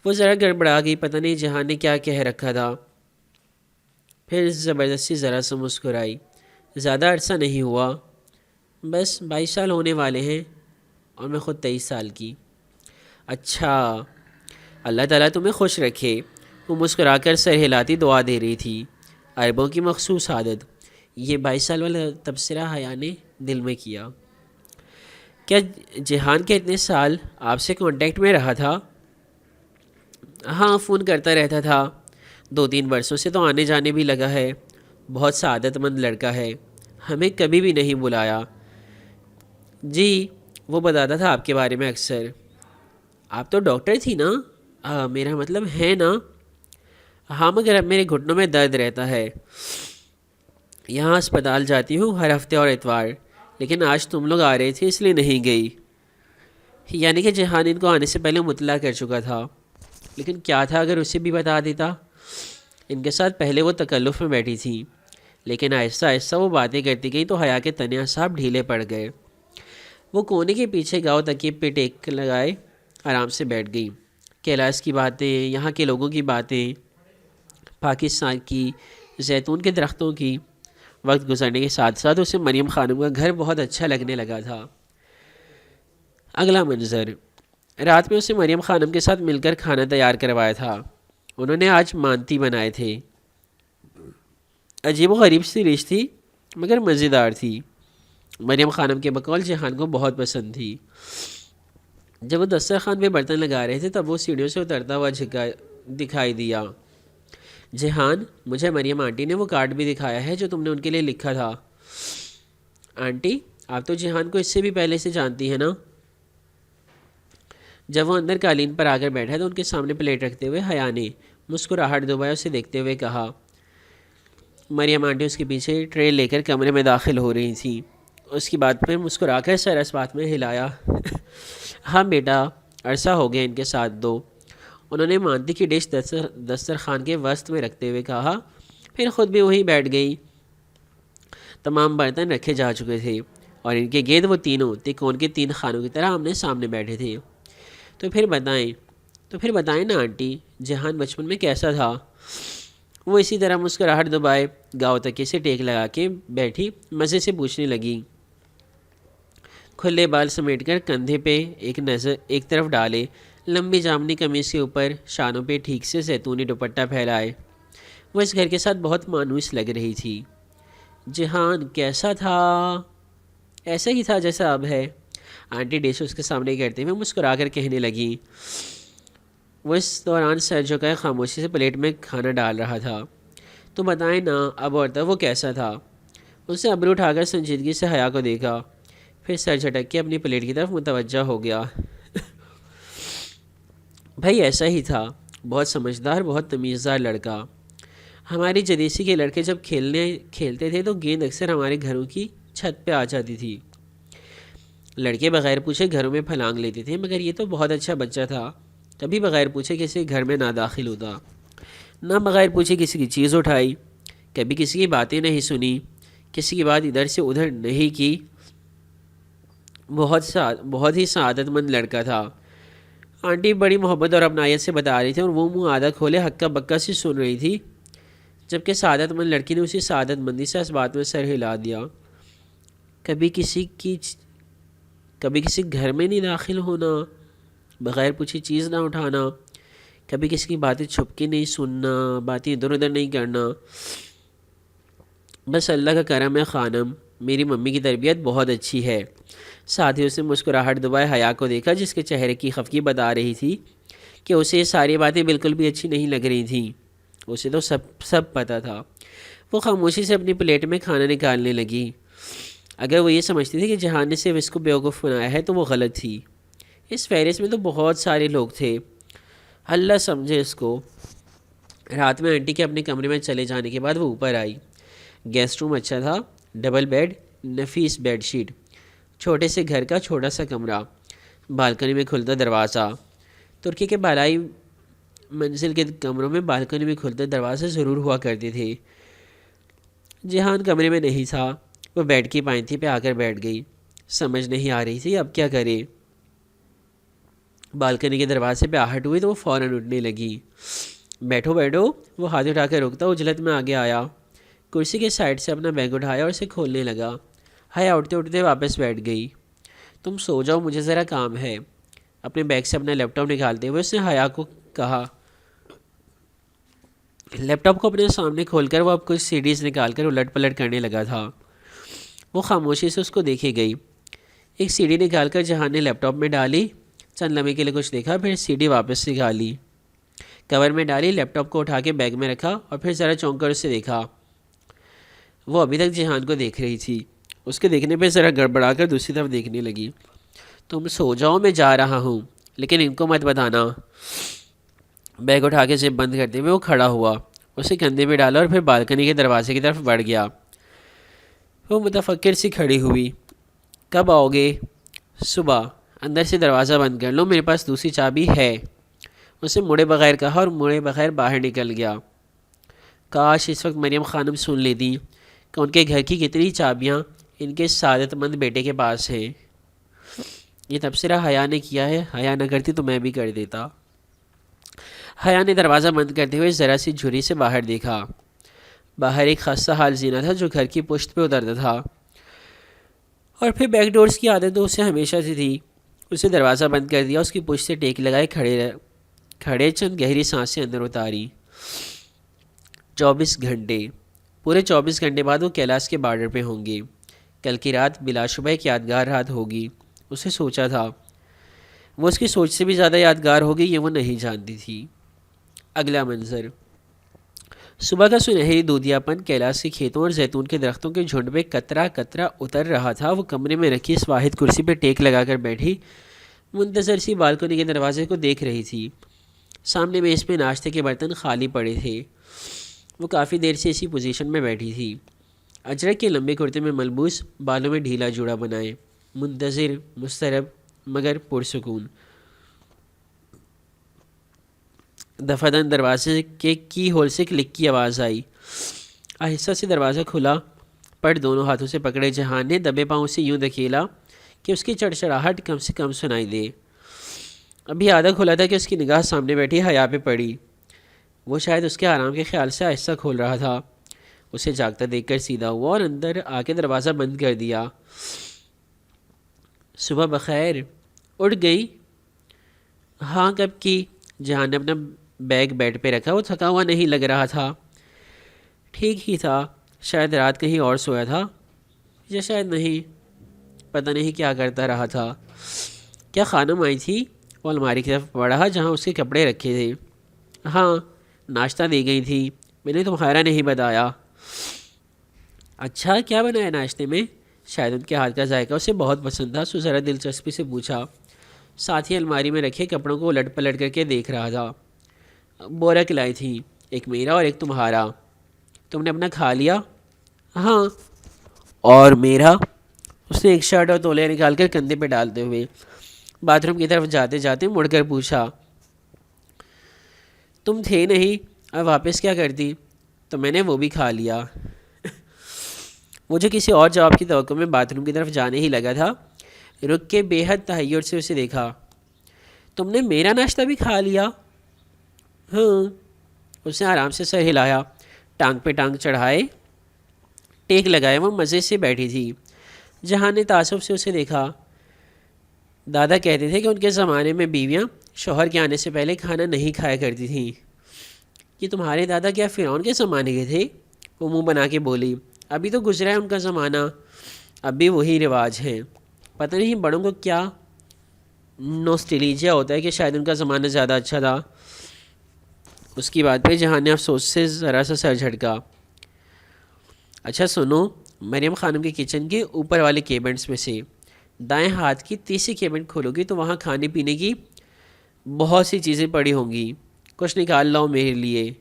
وہ ذرا گڑبڑا گئی، پتہ نہیں جہان نے کیا کہہ رکھا تھا۔ پھر زبردستی ذرا سا مسکرائی۔ زیادہ عرصہ نہیں ہوا، بس 22 سال ہونے والے ہیں، اور میں خود 23 سال کی۔ اچھا، اللہ تعالیٰ تمہیں خوش رکھے۔ وہ مسکرا کر سر ہلاتی دعا دے رہی تھی۔ عربوں کی مخصوص عادت۔ یہ 22 سال والا تبصرہ حیا نے دل میں کیا۔ کیا جہان کے اتنے سال آپ سے کانٹیکٹ میں رہا تھا؟ ہاں، فون کرتا رہتا تھا۔ 2-3 برسوں سے تو آنے جانے بھی لگا ہے۔ بہت سعادت مند لڑکا ہے، ہمیں کبھی بھی نہیں بلایا۔ جی، وہ بتاتا تھا آپ کے بارے میں اکثر۔ آپ تو ڈاکٹر تھی نا؟ میرا مطلب ہے نا۔ ہاں، مگر اب میرے گھٹنوں میں درد رہتا ہے۔ یہاں اسپتال جاتی ہوں ہر ہفتے اور اتوار، لیکن آج تم لوگ آ رہے تھے اس لیے نہیں گئی۔ یعنی کہ جہان ان کو آنے سے پہلے مطلع کر چکا تھا، لیکن کیا تھا اگر اسے بھی بتا دیتا؟ ان کے ساتھ پہلے وہ تکلف میں بیٹھی تھی، لیکن آہستہ آہستہ وہ باتیں کرتی گئی تو حیا کے تنے اعصاب ڈھیلے پڑ گئے۔ وہ کونے کے پیچھے گاؤں تکیے پہ ٹیک لگائے آرام سے بیٹھ گئی۔ کیلاش کی باتیں، یہاں کے لوگوں کی باتیں، پاکستان کی، زیتون کے درختوں کی۔ وقت گزرنے کے ساتھ ساتھ اسے مریم خانم کا گھر بہت اچھا لگنے لگا تھا۔ اگلا منظر، رات میں اسے مریم خانم کے ساتھ مل کر کھانا تیار کروایا تھا۔ انہوں نے آج مانتی بنائے تھے۔ عجیب و غریب سی ڈش تھی، مگر مزیدار تھی۔ مریم خانم کے بقول جہان کو بہت پسند تھی۔ جب وہ دسترخوان پہ برتن لگا رہے تھے تب وہ سیڑھیوں سے اترتا ہوا دکھائی دیا۔ جہان، مجھے مریم آنٹی نے وہ کارڈ بھی دکھایا ہے جو تم نے ان کے لیے لکھا تھا۔ آنٹی؟ آپ تو جہان کو اس سے بھی پہلے سے جانتی ہیں نا؟ جب وہ اندر قالین پر آ کر بیٹھا تو ان کے سامنے پلیٹ رکھتے ہوئے حیا نے مسکراہٹ دبایا اسے دیکھتے ہوئے کہا۔ مریم آنٹی اس کے پیچھے ٹرے لے کر کمرے میں داخل ہو رہی تھیں۔ اس کی بات پر مسکرا کر سر اس بات میں ہلایا۔ ہاں بیٹا، عرصہ ہو گیا ان کے ساتھ دو۔ انہوں نے مانتی کی ڈش دسترخوان کے وسط میں رکھتے ہوئے کہا، پھر خود بھی وہیں بیٹھ گئی۔ تمام برتن رکھے جا چکے تھے اور ان کے گرد وہ تینوں تکون کے 3 خانوں کی طرح آمنے سامنے بیٹھے تھے۔ تو پھر بتائیں نا آنٹی، جہان بچپن میں کیسا تھا؟ وہ اسی طرح مسکراہٹ دبائے گاؤں تکے سے ٹیک لگا کے بیٹھی مزے سے پوچھنے لگی۔ کھلے بال سمیٹ کر کندھے پہ ایک طرف ڈالے، لمبی جامنی قمیص کے اوپر شانوں پہ ٹھیک سے زیتونی دوپٹہ پھیلائے، وہ اس گھر کے ساتھ بہت مانوس لگ رہی تھی۔ جہان کیسا تھا؟ ایسا ہی تھا جیسا اب ہے، آنٹی ڈش اس کے سامنے کرتے ہوئے مسکرا کر کہنے لگی۔ وہ اس دوران سر جھکائے خاموشی سے پلیٹ میں کھانا ڈال رہا تھا۔ تو بتائیں نا اب اور تب وہ کیسا تھا؟ اس نے ابرو اٹھا کر سنجیدگی سے حیا کو دیکھا، پھر سر جھٹک کے اپنی پلیٹ کی طرف متوجہ ہو گیا۔ بھائی ایسا ہی تھا، بہت سمجھدار، بہت تمیزدار لڑکا۔ ہماری جدیسی کے لڑکے جب کھیلتے تھے تو گیند اکثر ہمارے گھروں کی چھت پہ آ جاتی تھی۔ لڑکے بغیر پوچھے گھروں میں پھلانگ لیتے تھے، مگر یہ تو بہت اچھا بچہ تھا، کبھی بغیر پوچھے کسی گھر میں نہ داخل ہوتا، نہ بغیر پوچھے کسی کی چیز اٹھائی، کبھی کسی کی باتیں نہیں سنی، کسی کی بات ادھر سے ادھر نہیں کی۔ بہت ہی سعادت مند لڑکا تھا۔ آنٹی بڑی محبت اور اپنائیت سے بتا رہی تھی اور وہ منہ آدھا کھولے ہکا بکا سی سن رہی تھی، جبکہ سعادت مند لڑکی نے اسی سعادت مندی سے اس بات میں سر ہلا دیا۔ کبھی کسی گھر میں نہیں داخل ہونا، بغیر پوچھی چیز نہ اٹھانا، کبھی کسی کی باتیں چھپ کے نہیں سننا، باتیں ادھر ادھر نہیں کرنا۔ بس اللہ کا کرم ہے خانم، میری ممی کی تربیت بہت اچھی ہے۔ ساتھ ہی اسے مسکراہٹ دبائے حیا کو دیکھا جس کے چہرے کی خفگی بتا رہی تھی کہ اسے یہ ساری باتیں بالکل بھی اچھی نہیں لگ رہی تھیں۔ اسے تو سب پتہ تھا۔ وہ خاموشی سے اپنی پلیٹ میں کھانا نکالنے لگی۔ اگر وہ یہ سمجھتی تھی کہ جہان نے صرف اس کو بیوقوف بنایا ہے تو وہ غلط تھی۔ اس فہرست میں تو بہت سارے لوگ تھے، اللہ سمجھے اس کو۔ رات میں آنٹی کے اپنے کمرے میں چلے جانے کے بعد وہ اوپر آئی۔ گیسٹ روم اچھا تھا، ڈبل بیڈ، نفیس بیڈ شیٹ، چھوٹے سے گھر کا چھوٹا سا کمرہ، بالکنی میں کھلتا دروازہ۔ ترکی کے بالائی منزل کے کمروں میں بالکنی میں کھلتے دروازے ضرور ہوا کرتے تھے۔ جہان کمرے میں نہیں تھا، وہ بیڈ کی پائنتی پہ آ کر بیٹھ گئی۔ سمجھ نہیں آ رہی تھی اب کیا کرے۔ بالکنی کے دروازے پہ آہٹ ہوئی تو وہ فوراً اٹھنے لگی۔ بیٹھو بیٹھو، وہ ہاتھ اٹھا کے رکتا اجلت میں آگے آیا، کرسی کے سائڈ سے اپنا بیگ اٹھایا اور اسے کھولنے لگا۔ حیا اٹھتے اٹھتے واپس بیٹھ گئی۔ تم سو جاؤ، مجھے ذرا کام ہے۔ اپنے بیگ سے اپنا لیپ ٹاپ نکالتے ہوئے اس نے حیا کو کہا۔ لیپ ٹاپ کو اپنے سامنے کھول کر وہ اب کچھ سی ڈیز نکال کر الٹ پلٹ کرنے لگا تھا۔ وہ خاموشی سے اس کو دیکھے گئی۔ ایک سی ڈی نکال کر جہان نے لیپ ٹاپ میں ڈالی، چند لمحے کے لیے کچھ دیکھا، پھر سی ڈی واپس نکالی، کور میں ڈالی، لیپ ٹاپ کو اٹھا کے بیگ میں رکھا اور پھر ذرا چونک کر اسے دیکھا۔ وہ ابھی تک جہان کو دیکھ رہی تھی، اس کے دیکھنے پہ ذرا گڑبڑا کر دوسری طرف دیکھنے لگی۔ تم سو جاؤ، میں جا رہا ہوں، لیکن ان کو مت بتانا۔ بیگ اٹھا کے زپ بند کرتے ہوئے وہ کھڑا ہوا، اسے کندھے پہ ڈالا اور پھر بالکنی کے دروازے کی طرف بڑھ گیا۔ وہ متفکر سی کھڑی ہوئی۔ کب آؤ گے؟ صبح۔ اندر سے دروازہ بند کر لو، میرے پاس دوسری چابی ہے۔ اسے مڑے بغیر کہا اور مڑے بغیر باہر نکل گیا۔ کاش اس وقت مریم خانم سن لیتی کہ ان کے گھر کی کتنی چابیاں ان کے سعادت مند بیٹے کے پاس ہیں۔ یہ تبصرہ حیا نے کیا ہے، حیا نہ کرتی تو میں بھی کر دیتا۔ حیا نے دروازہ بند کرتے ہوئے ذرا سی جھری سے باہر دیکھا۔ باہر ایک خستہ حال زینہ تھا جو گھر کی پشت پہ اترتا تھا، اور پھر بیک ڈورز کی عادت تو اسے ہمیشہ سے تھی۔ اسے دروازہ بند کر دیا، اس کی پشت سے ٹیک لگائے کھڑے چند گہری سانسیں اندر اتاری۔ 24 گھنٹے، پورے 24 گھنٹے بعد وہ کیلاش کے بارڈر پہ ہوں گے۔ کل کی رات بلا شبہ ایک یادگار رات ہوگی، اسے سوچا تھا۔ وہ اس کی سوچ سے بھی زیادہ یادگار ہوگی یہ وہ نہیں جانتی تھی۔ اگلا منظر، صبح کا سنہری دودھیا پن کیلاش کے کھیتوں اور زیتون کے درختوں کے جھنڈ پہ قطرہ قطرہ اتر رہا تھا۔ وہ کمرے میں رکھی اس واحد کرسی پہ ٹیک لگا کر بیٹھی منتظر سی بالکنی کے دروازے کو دیکھ رہی تھی۔ سامنے میز پہ ناشتے کے برتن خالی پڑے تھے۔ وہ کافی دیر سے اسی پوزیشن میں بیٹھی تھی، اجرک کے لمبے کرتے میں ملبوس، بالوں میں ڈھیلا جوڑا بنائے، منتظر، مضطرب مگر پرسکون۔ دفعتاً دروازے کے کی ہول سے کلک کی آواز آئی۔ آہستہ سے دروازہ کھلا، پٹ دونوں ہاتھوں سے پکڑے جہان نے دبے پاؤں سے یوں دھکیلا کہ اس کی چڑچڑاہٹ کم سے کم سنائی دے۔ ابھی آدھا کھلا تھا کہ اس کی نگاہ سامنے بیٹھی حیا پہ پڑی۔ وہ شاید اس کے آرام کے خیال سے آہستہ کھول رہا تھا۔ اسے جاگتا دیکھ کر سیدھا ہوا اور اندر آ کے دروازہ بند کر دیا۔ صبح بخیر، اٹھ گئی؟ ہاں، کب کی؟ جہان نے اپنا بیگ بیڈ پہ رکھا، وہ تھکا ہوا نہیں لگ رہا تھا۔ ٹھیک ہی تھا، شاید رات کہیں اور سویا تھا، یا شاید نہیں، پتہ نہیں کیا کرتا رہا تھا۔ کیا خانم آئی تھی؟ وہ الماری کی طرف بڑھا جہاں اس کے کپڑے رکھے تھے۔ ہاں، ناشتہ دے گئی تھی، میں نے تمہارا نہیں بتایا۔ اچھا، کیا بنایا ناشتے میں؟ شاید ان کے ہاتھ کا ذائقہ اسے بہت پسند تھا، سو ذرا دلچسپی سے پوچھا۔ ساتھ ہی الماری میں رکھے کپڑوں کو الٹ پلٹ کر کے دیکھ رہا تھا۔ بورک لائی تھی، ایک میرا اور ایک تمہارا۔ تم نے اپنا کھا لیا؟ ہاں۔ اور میرا؟ اس نے ایک شرٹ اور تولیہ نکال کر کندھے پہ ڈالتے ہوئے باتھ روم کی طرف جاتے جاتے مڑ کر پوچھا۔ تم تھے نہیں، اب واپس کیا کرتی؟ تو میں نے وہ بھی کھا لیا۔ وہ جو کسی اور جواب کی توقع میں باتھ روم کی طرف جانے ہی لگا تھا، رک کے بے حد تحیر سے اسے دیکھا۔ تم نے میرا ناشتہ بھی کھا لیا؟ ہاں۔ اس نے آرام سے سر ہلایا، ٹانگ پہ ٹانگ چڑھائے ٹیک لگائے۔ وہ مزے سے بیٹھی تھی۔ جہان نے تعصب سے اسے دیکھا۔ دادا کہتے تھے کہ ان کے زمانے میں بیویاں شوہر کے آنے سے پہلے کھانا نہیں کھایا کرتی تھیں۔ یہ تمہارے دادا کیا فرعون کے زمانے کے تھے؟ وہ منہ بنا کے بولی۔ ابھی تو گزرا ہے ان کا زمانہ، اب بھی وہی رواج ہیں۔ پتہ نہیں بڑوں کو کیا نوسٹیلجیا ہوتا ہے کہ شاید ان کا زمانہ زیادہ اچھا تھا۔ اس کی بات پہ جہان نے افسوس سے ذرا سا سر جھٹکا۔ اچھا سنو، مریم خانم کے کچن کے اوپر والے کیبنٹس میں سے دائیں ہاتھ کی تیسری کیبنٹ کھولو گی تو وہاں کھانے پینے کی بہت سی چیزیں پڑی ہوں گی، کچھ نکال لاؤ میرے لیے۔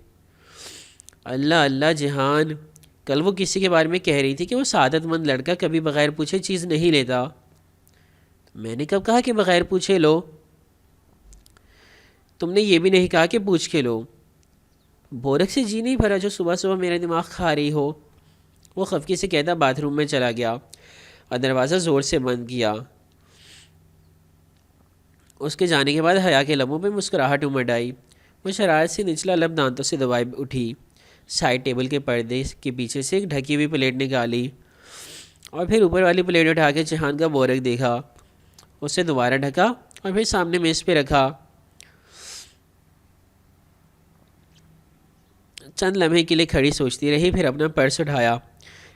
اللہ اللہ جہان، کل وہ کسی کے بارے میں کہہ رہی تھی کہ وہ سعادت مند لڑکا کبھی بغیر پوچھے چیز نہیں لیتا۔ میں نے کب کہا کہ بغیر پوچھے لو؟ تم نے یہ بھی نہیں کہا کہ پوچھ کے لو۔ بورک سے جی نہیں بھرا جو صبح صبح میرا دماغ کھا رہی ہو، وہ خفگی سے کہتا باتھ روم میں چلا گیا۔ اور دروازہ زور سے بند کیا۔ اس کے جانے کے بعد حیا کے لبوں پہ مسکراہٹ امڑ آئی۔ وہ شرارت سے نچلا لب دانتوں سے دبائے اٹھی، سائڈ ٹیبل کے پردے کے پیچھے سے ایک ڈھکی ہوئی پلیٹ نکالی اور پھر اوپر والی پلیٹ اٹھا کے جہان کا بورک دیکھا، اسے دوبارہ ڈھکا اور پھر سامنے میز پہ رکھا۔ چند لمحے کے لیے کھڑی سوچتی رہی، پھر اپنا پرس اٹھایا،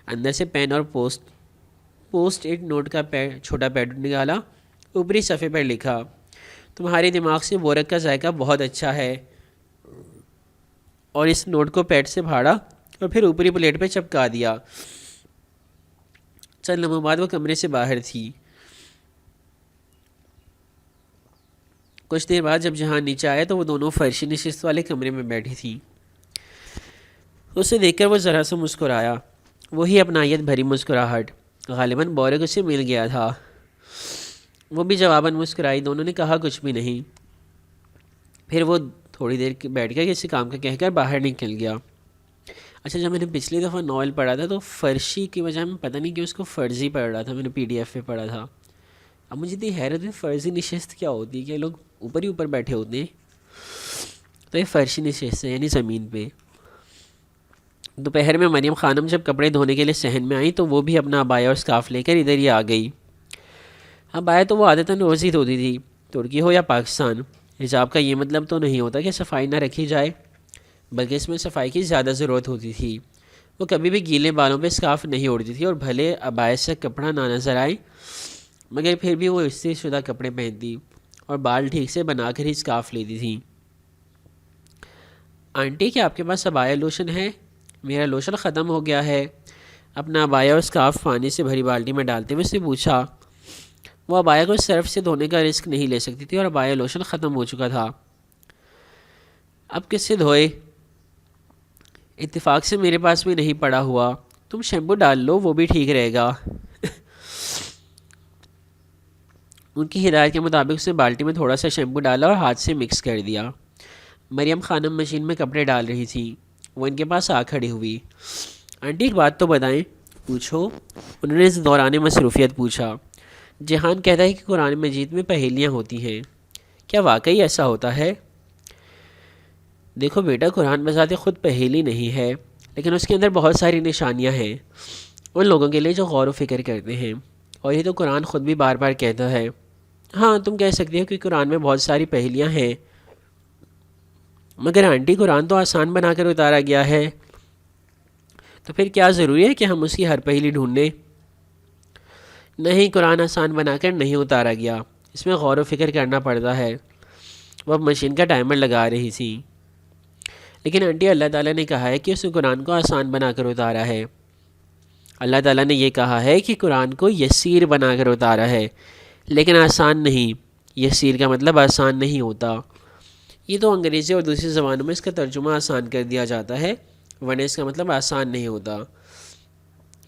اندر سے پین اور پوسٹ اٹ نوٹ کا چھوٹا پیڈ نکالا، اوپری صفحے پر لکھا، تمہارے دماغ سے بورک کا ذائقہ بہت اچھا ہے، اور اس نوٹ کو پیڈ سے پھاڑا اور پھر اوپری پلیٹ پہ چپکا دیا۔ چند لمحوں بعد وہ کمرے سے باہر تھی۔ کچھ دیر بعد جب جہاں نیچے آیا تو وہ دونوں فرشی نشست والے کمرے میں بیٹھی تھی۔ اسے دیکھ کر وہ ذرا سا مسکرایا، وہی اپنائیت بھری مسکراہٹ، غالباً بورک اسے مل گیا تھا۔ وہ بھی جواباً مسکرائی، دونوں نے کہا کچھ بھی نہیں۔ پھر وہ تھوڑی دیر بیٹھ کر کسی کام کا کہہ کر باہر نکل گیا۔ اچھا، جب میں نے پچھلی دفعہ ناول پڑھا تھا تو فرشی کی بجائے میں پتہ نہیں کہ اس کو فرضی پڑھ رہا تھا، میں نے پی ڈی ایف پہ پڑھا تھا۔ اب مجھے اتنی حیرت ہے، فرضی نشست کیا ہوتی ہے کہ لوگ اوپر ہی اوپر بیٹھے ہوتے ہیں، تو یہ فرشی نشست ہے یعنی زمین پہ۔ دوپہر میں مریم خانم جب کپڑے دھونے کے لیے صحن میں آئیں تو وہ بھی اپنا عبایا اور اسکارف لے کر ادھر ہی آ گئی۔ عبایا تو وہ عادتاً روز ہی دھوتی تھی، ترکی ہو یا پاکستان۔ حجاب کا یہ مطلب تو نہیں ہوتا کہ صفائی نہ رکھی جائے، بلکہ اس میں صفائی کی زیادہ ضرورت ہوتی تھی۔ وہ کبھی بھی گیلے بالوں پہ اسکارف نہیں اوڑھتی تھی، اور بھلے عبایا سے کپڑا نہ نظر آئے مگر پھر بھی وہ استری شدہ کپڑے پہنتی اور بال ٹھیک سے بنا کر ہی اسکارف لیتی تھی۔ آنٹی، کیا آپ کے پاس عبایا لوشن ہے؟ میرا لوشن ختم ہو گیا ہے، اپنا عبایا اور اسکارف پانی سے بھری بالٹی میں ڈالتے ہوئے اس سے پوچھا۔ وہ عبایا کو صرف سے دھونے کا رسک نہیں لے سکتی تھی اور عبایا لوشن ختم ہو چکا تھا۔ اب کس سے دھوئے؟ اتفاق سے میرے پاس بھی نہیں پڑا ہوا، تم شیمپو ڈال لو، وہ بھی ٹھیک رہے گا۔ ان کی ہدایت کے مطابق اس نے بالٹی میں تھوڑا سا شیمپو ڈالا اور ہاتھ سے مکس کر دیا۔ مریم خانم مشین میں کپڑے ڈال رہی تھی، وہ ان کے پاس آ کھڑی ہوئی۔ آنٹی، ایک بات تو بتائیں۔ پوچھو، انہوں نے اس دوران مصروفیت پوچھا۔ جہان کہتا ہے کہ قرآن مجید میں پہیلیاں ہوتی ہیں، کیا واقعی ایسا ہوتا ہے؟ دیکھو بیٹا، قرآن بذات خود پہیلی نہیں ہے، لیکن اس کے اندر بہت ساری نشانیاں ہیں ان لوگوں کے لیے جو غور و فکر کرتے ہیں، اور یہ تو قرآن خود بھی بار بار کہتا ہے۔ ہاں، تم کہہ سکتی ہو کہ قرآن میں بہت ساری پہیلیاں ہیں، مگر آنٹی قرآن تو آسان بنا کر اتارا گیا ہے، تو پھر کیا ضروری ہے کہ ہم اس کی ہر پہیلی ڈھونڈیں؟ نہیں، قرآن آسان بنا کر نہیں اتارا گیا، اس میں غور و فکر کرنا پڑتا ہے۔ وہ اب مشین کا ٹائمر لگا رہی تھی۔ لیکن آنٹی، اللہ تعالیٰ نے کہا ہے کہ اس نے قرآن کو آسان بنا کر اتارا ہے۔ اللہ تعالیٰ نے یہ کہا ہے کہ قرآن کو یسیر بنا کر اتارا ہے، لیکن آسان نہیں۔ یسیر کا مطلب آسان نہیں ہوتا۔ یہ تو انگریزی اور دوسری زبانوں میں اس کا ترجمہ آسان کر دیا جاتا ہے، ورنہ اس کا مطلب آسان نہیں ہوتا۔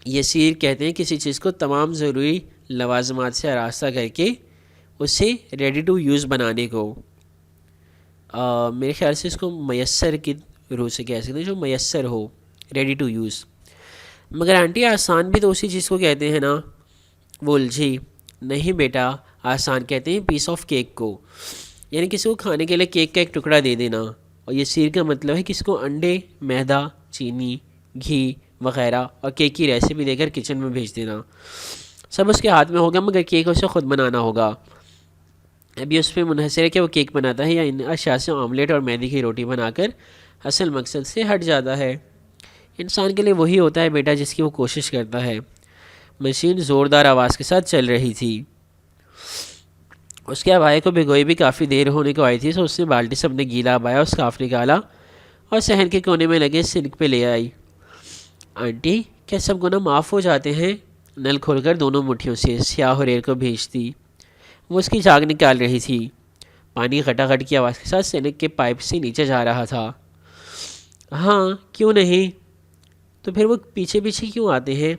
یسیر کہتے ہیں کسی چیز کو تمام ضروری لوازمات سے آراستہ کر کے اسے ریڈی ٹو یوز بنانے کو۔ میرے خیال سے اس کو میسر کی روح سے کہہ سکتے ہیں، جو میسر ہو، ریڈی ٹو یوز۔ مگر آنٹی، آسان بھی تو اسی چیز کو کہتے ہیں نا؟ وہ الجھی۔ نہیں بیٹا، آسان کہتے ہیں پیس آف کیک کو، یعنی کسی کو کھانے کے لیے کیک کا ایک ٹکڑا دے دینا، اور یسیر کا مطلب ہے کسی کو انڈے، میدا، چینی، گھی وغیرہ اور کیک کی ریسیپی دے کر کچن میں بھیج دینا۔ سب اس کے ہاتھ میں ہوگا، مگر کیک اسے خود بنانا ہوگا۔ ابھی اس پہ منحصر ہے کہ وہ کیک بناتا ہے یا ان اشیاء سے آملیٹ اور میدے کی روٹی بنا کر اصل مقصد سے ہٹ جاتا ہے۔ انسان کے لیے وہی ہوتا ہے بیٹا جس کی وہ کوشش کرتا ہے۔ مشین زوردار آواز کے ساتھ چل رہی تھی۔ اس کے عبایا کو بھگوئی بھی کافی دیر ہونے کو آئی تھی، تو اس نے بالٹی سے اپنے گیلا عبایا اور اسکارف نکالا اور صحن کے کونے میں لگے سنک پہ لے آئی۔ آنٹی، کیا سب گناہ معاف ہو جاتے ہیں؟ نل کھول کر دونوں مٹھیوں سے سیاہ اور ایر کو بھیجتی وہ اس کی جاگ نکال رہی تھی۔ پانی غٹا غٹ کی آواز کے ساتھ سینک کے پائپ سے نیچے جا رہا تھا۔ ہاں، کیوں نہیں؟ تو پھر وہ پیچھے پیچھے کیوں آتے ہیں؟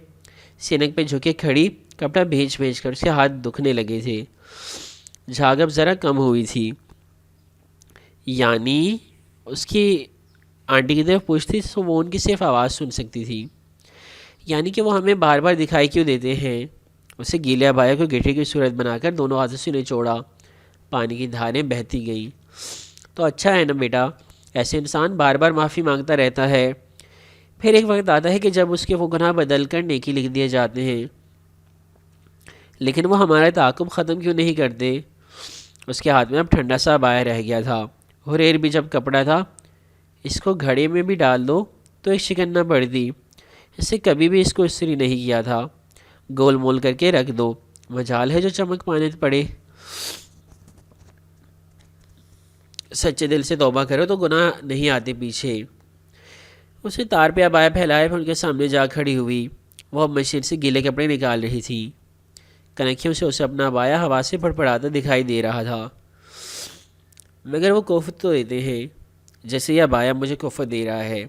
سینک پہ جھکے کھڑی کپڑا بھیج بھیج کر اس کے ہاتھ دکھنے لگے تھے۔ جھاگ اب ذرا کم ہوئی تھی۔ یعنی اس کی آنٹی کی طرف پوچھتی تو وہ ان کی صرف آواز سن سکتی تھی۔ یعنی کہ وہ ہمیں بار بار دکھائی کیوں دیتے ہیں؟ اسے گیلے ابایا کو گٹھے کی صورت بنا کر دونوں ہاتھوں سے نچوڑا، پانی کی دھاریں بہتی گئیں۔ تو اچھا ہے نا بیٹا، ایسے انسان بار بار معافی مانگتا رہتا ہے، پھر ایک وقت آتا ہے کہ جب اس کے وہ گناہ بدل کر نیکی لکھ دیے جاتے ہیں، لیکن وہ ہمارا تعاقب ختم کیوں نہیں کرتے؟ اس کے ہاتھ میں اب ٹھنڈا سا ابایا رہ گیا تھا، حریر بھی جب کپڑا تھا، اس کو گھڑے میں بھی ڈال دو تو ایک شکن نہ پڑتی، اس سے کبھی بھی اس کو استری نہیں کیا تھا، گول مول کر کے رکھ دو، مجال ہے جو چمک پانے پڑے۔ سچے دل سے توبہ کرو تو گناہ نہیں آتے پیچھے۔ اسے تار پہ ابایا پھیلایا، پھر ان کے سامنے جا کھڑی ہوئی۔ وہ اب مشین سے گیلے کپڑے نکال رہی تھی، کنکھیوں سے اسے اپنا ابایا ہوا سے پڑپڑاتا دکھائی دے رہا تھا۔ مگر وہ کوفت تو دیتے ہیں، جیسے یہ ابایا مجھے کوفت دے رہا ہے،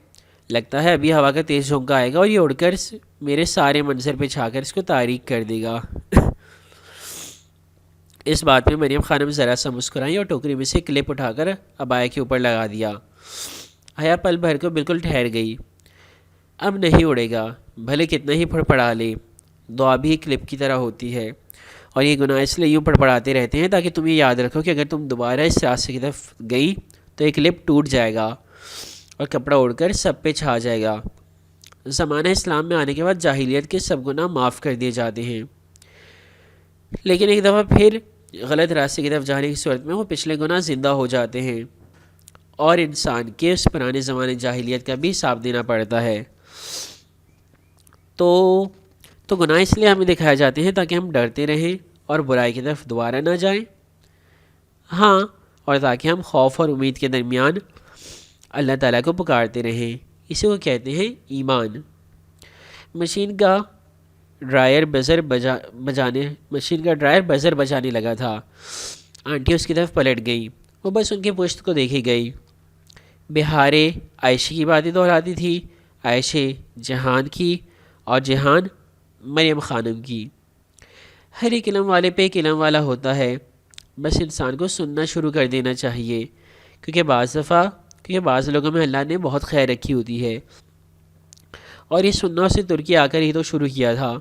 لگتا ہے ابھی ہوا کا تیز جھونکا آئے گا اور یہ اڑ کر میرے سارے منظر پہ چھا کر اس کو تاریک کر دے گا۔ اس بات پہ مریم خانم ذرا سا مسکرائی اور ٹوکری میں سے کلپ اٹھا کر ابایا کے اوپر لگا دیا۔ حیا پل بھر کو بالکل ٹھہر گئی۔ اب نہیں اڑے گا، بھلے کتنا ہی پڑپڑا لے، دعا بھی کلپ کی طرح ہوتی ہے، اور یہ گناہ اس لیے یوں پڑپڑاتے رہتے ہیں تاکہ تم یہ یاد رکھو کہ اگر تم دوبارہ اس راستے کی طرف گئی تو ایک کلپ ٹوٹ جائے گا اور کپڑا اڑ کر سب پہ چھا جائے گا۔ زمانہ اسلام میں آنے کے بعد جاہلیت کے سب گناہ معاف کر دیے جاتے ہیں، لیکن ایک دفعہ پھر غلط راستے کی طرف جانے کی صورت میں وہ پچھلے گناہ زندہ ہو جاتے ہیں اور انسان کے اس پرانے زمانے جاہلیت کا بھی حساب دینا پڑتا ہے۔ تو گناہ اس لیے ہمیں دکھائے جاتے ہیں تاکہ ہم ڈرتے رہیں اور برائی کی طرف دوبارہ نہ جائیں، ہاں، اور تاکہ ہم خوف اور امید کے درمیان اللہ تعالیٰ کو پکارتے رہیں۔ اسی کو کہتے ہیں ایمان۔ مشین کا ڈرائر بزر بجانے لگا تھا۔ آنٹی اس کی طرف پلٹ گئی، وہ بس ان کے پشت کو دیکھی گئی۔ بہارے عائشہ کی باتیں دہراتی تھی، عائشہ جہان کی اور جہان مریم خانم کی۔ ہر ایک علم والے پہ ایک علم والا ہوتا ہے، بس انسان کو سننا شروع کر دینا چاہیے، کیونکہ بعض لوگوں میں اللہ نے بہت خیر رکھی ہوتی ہے، اور یہ سننا اسے ترکی آ کر ہی تو شروع کیا تھا،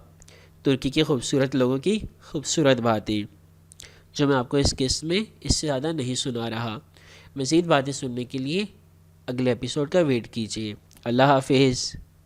ترکی کے خوبصورت لوگوں کی خوبصورت باتیں، جو میں آپ کو اس قسط میں اس سے زیادہ نہیں سنا رہا۔ مزید باتیں سننے کے لیے اگلے ایپیسوڈ کا ویٹ کیجیے۔ اللہ حافظ۔